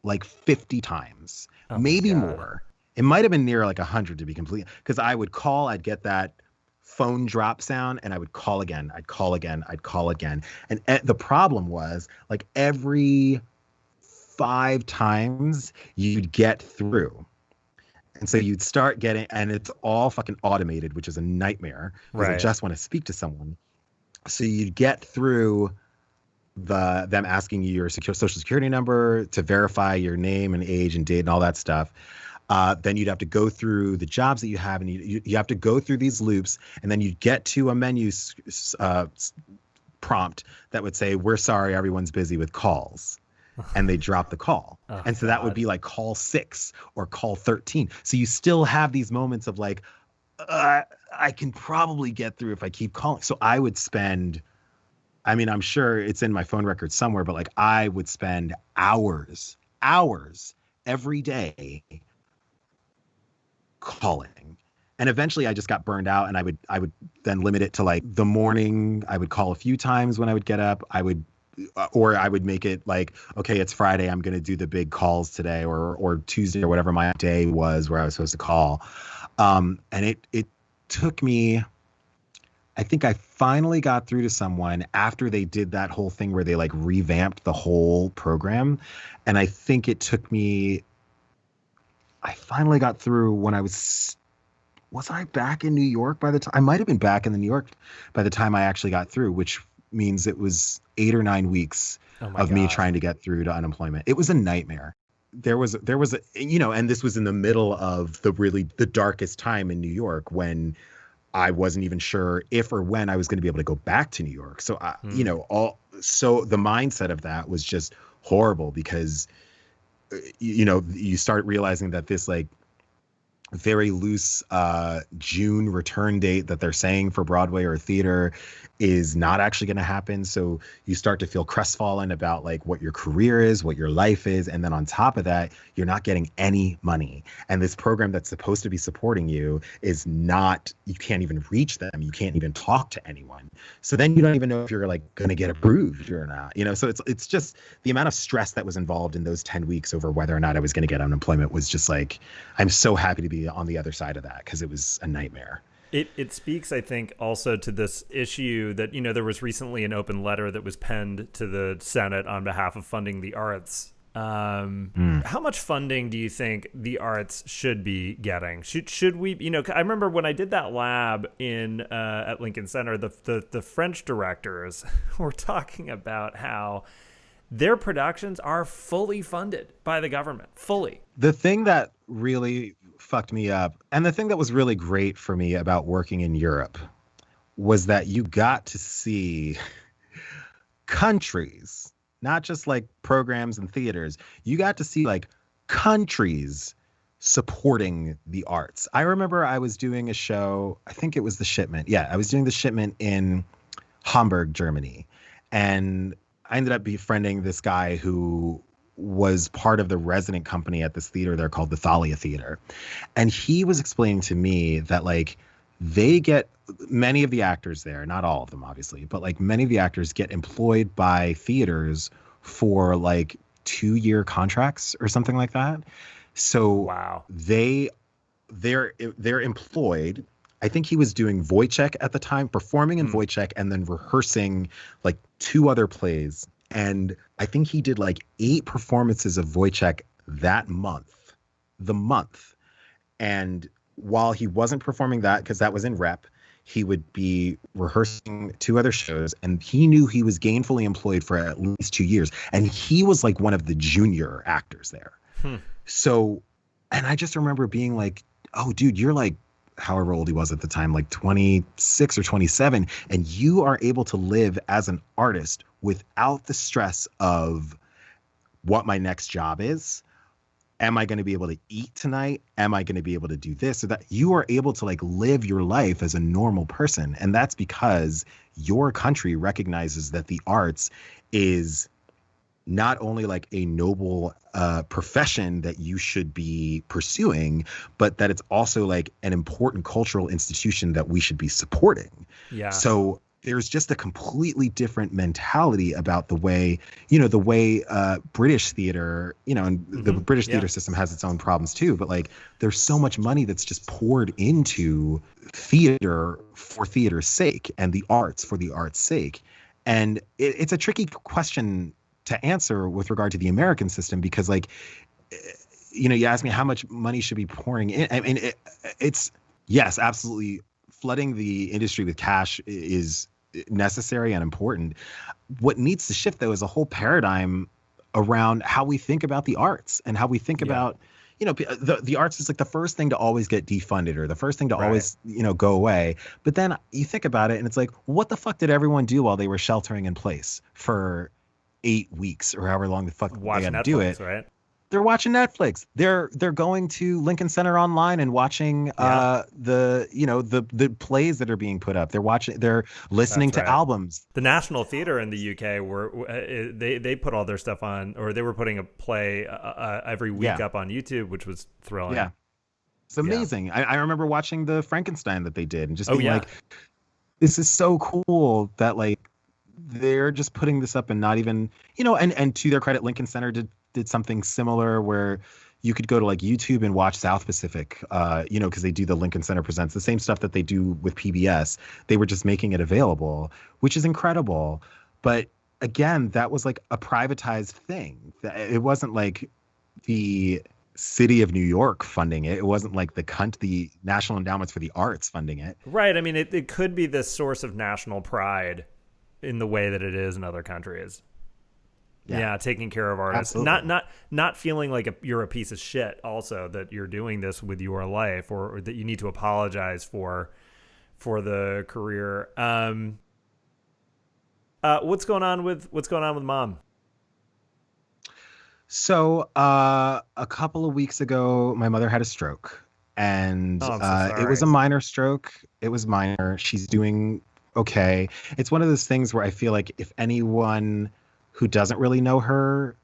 like 50 times, Oh my maybe God. more. It might have been near like 100 to be complete, because I would call, I'd get that phone drop sound, and I would call again. I'd call again. I'd call again. And the problem was, like, every 5 times you'd get through. And so you'd start getting, and it's all fucking automated, which is a nightmare because I Right. just want to speak to someone. So you'd get through them asking you your social security number to verify your name and age and date and all that stuff. Then you'd have to go through the jobs that you have, and you have to go through these loops, and then you'd get to a menu prompt that would say, "We're sorry, everyone's busy with calls." And they drop the call. Oh, and so that would God. be like call 6 or call 13. So you still have these moments of like, I can probably get through if I keep calling. So I would spend, I mean, I'm sure it's in my phone record somewhere, but like I would spend hours every day calling. And eventually I just got burned out, and I would then limit it to like the morning. I would call a few times when I would get up. I would make it like, okay, it's Friday, I'm going to do the big calls today, or Tuesday, or whatever my day was where I was supposed to call. And it took me, I think I finally got through to someone after they did that whole thing where they like revamped the whole program. And I think it took me, I finally got through when was I back in New York by the time? I might have been back in New York by the time I actually got through, which means it was 8 or 9 weeks of me trying to get through to unemployment. It was a nightmare. There was a, and this was in the middle of the darkest time in New York, when I wasn't even sure if or when I was going to be able to go back to New York. So, so the mindset of that was just horrible, because, you start realizing that this like very loose June return date that they're saying for Broadway or theater is not actually going to happen. So you start to feel crestfallen about like what your career is, what your life is. And then on top of that, you're not getting any money. And this program that's supposed to be supporting you is not, you can't even reach them. You can't even talk to anyone. So then you don't even know if you're like going to get approved or not, so it's just the amount of stress that was involved in those 10 weeks over whether or not I was going to get unemployment was just like, I'm so happy to be on the other side of that, because it was a nightmare. It speaks, I think, also to this issue that, there was recently an open letter that was penned to the Senate on behalf of funding the arts. How much funding do you think the arts should be getting? Should we, I remember when I did that lab at Lincoln Center, the French directors were talking about how their productions are fully funded by the government, fully. The thing that really fucked me up, and the thing that was really great for me about working in Europe, was that you got to see countries, not just like programs and theaters. You got to see like countries supporting the arts. I remember I was doing a show, I think it was The Shipment. Yeah, I was doing The Shipment in Hamburg, Germany. And I ended up befriending this guy who was part of the resident company at this theater there called the Thalia Theater. And he was explaining to me that like they get, many of the actors there, not all of them obviously, but like many of the actors get employed by theaters for like 2-year contracts or something like that. So wow. They're employed. I think he was doing Wojciech at the time, performing in Wojciech, and then rehearsing like 2 other plays. And I think he did like 8 performances of Wojciech that month, And while he wasn't performing that, because that was in rep, he would be rehearsing 2 other shows, and he knew he was gainfully employed for at least 2 years. And he was like one of the junior actors there. So, and I just remember being like, oh, dude, you're like, however old he was at the time, like 26 or 27, and you are able to live as an artist without the stress of what my next job is. Am I going to be able to eat tonight? Am I going to be able to do this or that? You are able to like live your life as a normal person. And that's because your country recognizes that the arts is not only like a noble profession that you should be pursuing, but that it's also like an important cultural institution that we should be supporting. Yeah. So there's just a completely different mentality about the way, British theater, and the British theater system has its own problems too, but like there's so much money that's just poured into theater for theater's sake and the arts for the art's sake. And it's a tricky question to answer with regard to the American system, because like, you asked me how much money should be pouring in. I mean, it's yes, absolutely. Flooding the industry with cash is necessary and important. What needs to shift, though, is a whole paradigm around how we think about the arts and how we think about, the arts is like the first thing to always get defunded, or the first thing to always, go away. But then you think about it and it's like, what the fuck did everyone do while they were sheltering in place for 8 weeks or however long the fuck they had to do it? Right? They're watching Netflix. They're going to Lincoln Center online and watching the plays that are being put up. They're listening to albums. The National Theatre in the UK they put all their stuff on, or they were putting a play every week up on YouTube, which was thrilling. Yeah, it's amazing. Yeah. I remember watching the Frankenstein that they did and just being like, this is so cool that like they're just putting this up and not even, and to their credit, Lincoln Center did something similar where you could go to like YouTube and watch South Pacific, because they do the Lincoln Center Presents, the same stuff that they do with PBS. They were just making it available, which is incredible. But again, that was like a privatized thing. It wasn't like the city of New York funding it. It wasn't like the National Endowments for the Arts funding it. Right. I mean, it could be this source of national pride in the way that it is in other countries. Yeah, taking care of artists. Absolutely. Not feeling like you're a piece of shit also, that you're doing this with your life, or that you need to apologize for the career. What's going on with Mom? So a couple of weeks ago, my mother had a stroke, and it was a minor stroke. It was minor. She's doing okay. It's one of those things where I feel like if anyone who doesn't really know her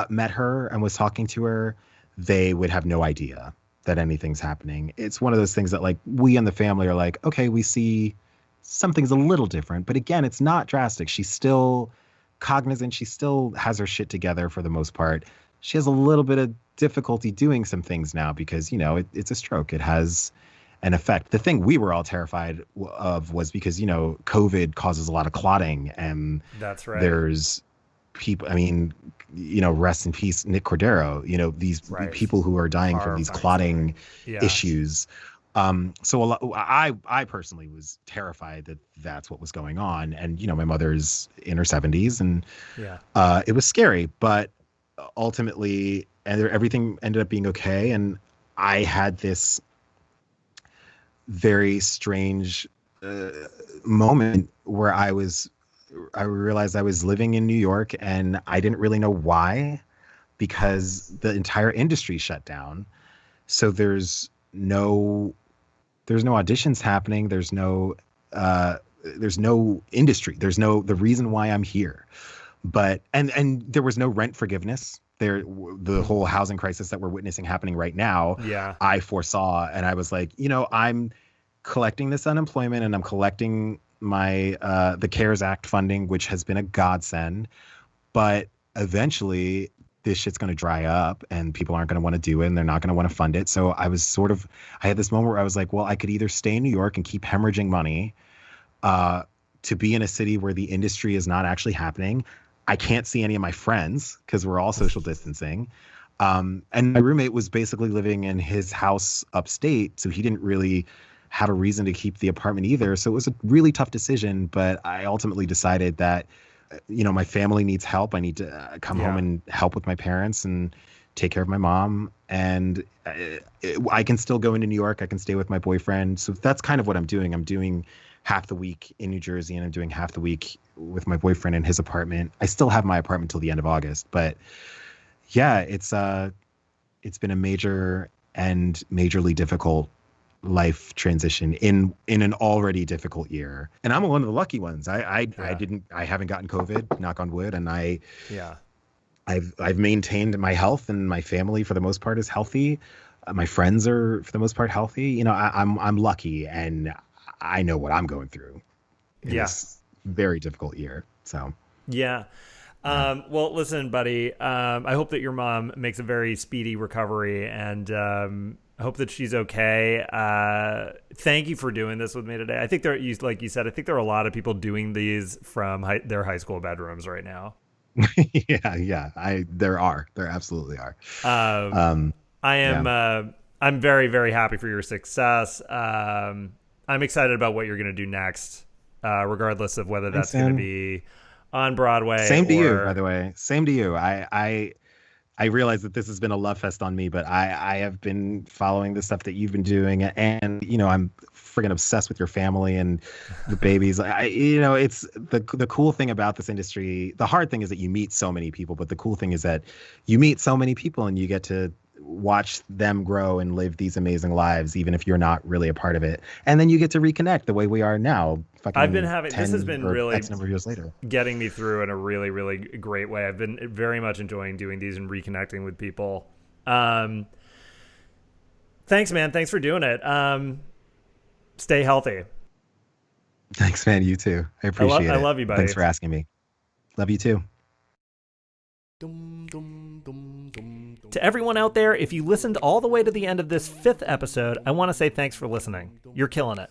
met her and was talking to her, they would have no idea that anything's happening. It's one of those things that like we in the family are like, okay, we see something's a little different, but again, it's not drastic. She's still cognizant. She still has her shit together for the most part. She has a little bit of difficulty doing some things now because, it's a stroke. It has an effect. The thing we were all terrified of was because, COVID causes a lot of clotting, and that's right. There's people, I mean, rest in peace, Nick Cordero, these people who are dying from these clotting issues. So I personally was terrified that that's what was going on. And, my mother's in her 70s and it was scary, but ultimately everything ended up being okay. And I had this very strange moment where I realized I was living in New York and I didn't really know why, because the entire industry shut down. So there's no auditions happening. There's no industry. There's the reason why I'm here. But, and there was no rent forgiveness there. The whole housing crisis that we're witnessing happening right now, I foresaw. And I was like, I'm collecting this unemployment and I'm collecting my the CARES Act funding, which has been a godsend, but eventually this shit's going to dry up and people aren't going to want to do it and they're not going to want to fund it. So I had this moment where I was like, well, I could either stay in New York and keep hemorrhaging money to be in a city where the industry is not actually happening. I can't see any of my friends because we're all social distancing. And my roommate was basically living in his house upstate, so he didn't really have a reason to keep the apartment either. So it was a really tough decision, but I ultimately decided that, my family needs help. I need to come home and help with my parents and take care of my mom. And I can still go into New York. I can stay with my boyfriend. So that's kind of what I'm doing. I'm doing half the week in New Jersey and I'm doing half the week with my boyfriend in his apartment. I still have my apartment till the end of August, but yeah, it's been a major and majorly difficult life transition in an already difficult year. And I'm one of the lucky ones. I haven't gotten COVID, knock on wood. And I've maintained my health, and my family for the most part is healthy. My friends are for the most part healthy. You know, I'm lucky, and I know what I'm going through in this very difficult year. So yeah. Well, listen, buddy, I hope that your mom makes a very speedy recovery, and I hope that she's okay. Thank you for doing this with me today. I think like you said, I think there are a lot of people doing these from their high school bedrooms right now. yeah. There absolutely are. I am, I'm very, very happy for your success. I'm excited about what you're going to do next, regardless of whether that's going to be on Broadway. Same to you, by the way. Same to you. I realize that this has been a love fest on me, but I have been following the stuff that you've been doing, and you know, I'm friggin' obsessed with your family and the babies. It's the cool thing about this industry. The hard thing is that you meet so many people, but the cool thing is that you meet so many people and you get to watch them grow and live these amazing lives, even if you're not really a part of it. And then you get to reconnect the way we are now. I've been having, this has been really X number of years later getting me through in a really, really great way. I've been very much enjoying doing these and reconnecting with people. Thanks, man. Thanks for doing it. Stay healthy. Thanks, man. You too. I appreciate it. I love you, buddy. Thanks for asking me. Love you too. To everyone out there, if you listened all the way to the end of this 5th episode, I want to say thanks for listening. You're killing it.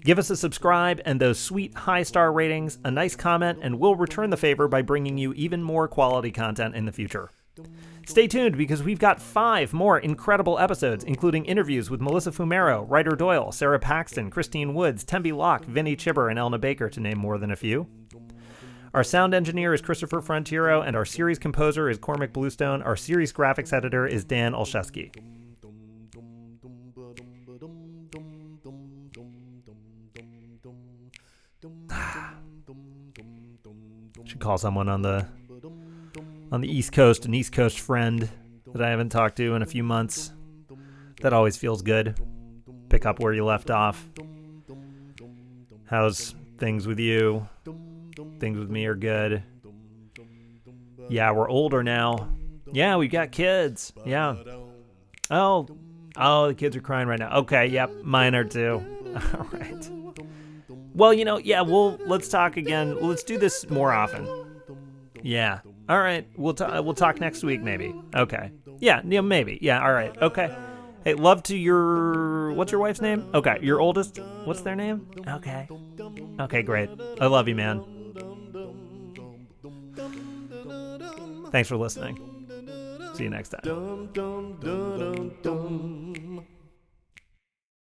Give us a subscribe and those sweet 5-star ratings, a nice comment, and we'll return the favor by bringing you even more quality content in the future. Stay tuned because we've got 5 more incredible episodes, including interviews with Melissa Fumero, Ryder Doyle, Sarah Paxton, Christine Woods, Tembi Locke, Vinnie Chibber, and Elna Baker, to name more than a few. Our sound engineer is Christopher Frontiero, and our series composer is Cormac Bluestone. Our series graphics editor is Dan Olszewski. Should call someone on the East Coast, an East Coast friend that I haven't talked to in a few months. That always feels good. Pick up where you left off. How's things with you? Things with me are good. Yeah, we're older now. Yeah, we got kids. Yeah. Oh, the kids are crying right now. Okay, yep, mine are too. All right. Well, let's talk again. Let's do this more often. Yeah. All right. We'll talk next week, maybe. Okay. Yeah, maybe. Yeah, all right. Okay. Hey, love to what's your wife's name? Okay, your oldest, what's their name? Okay. Okay, great. I love you, man. Thanks for listening. See you next time.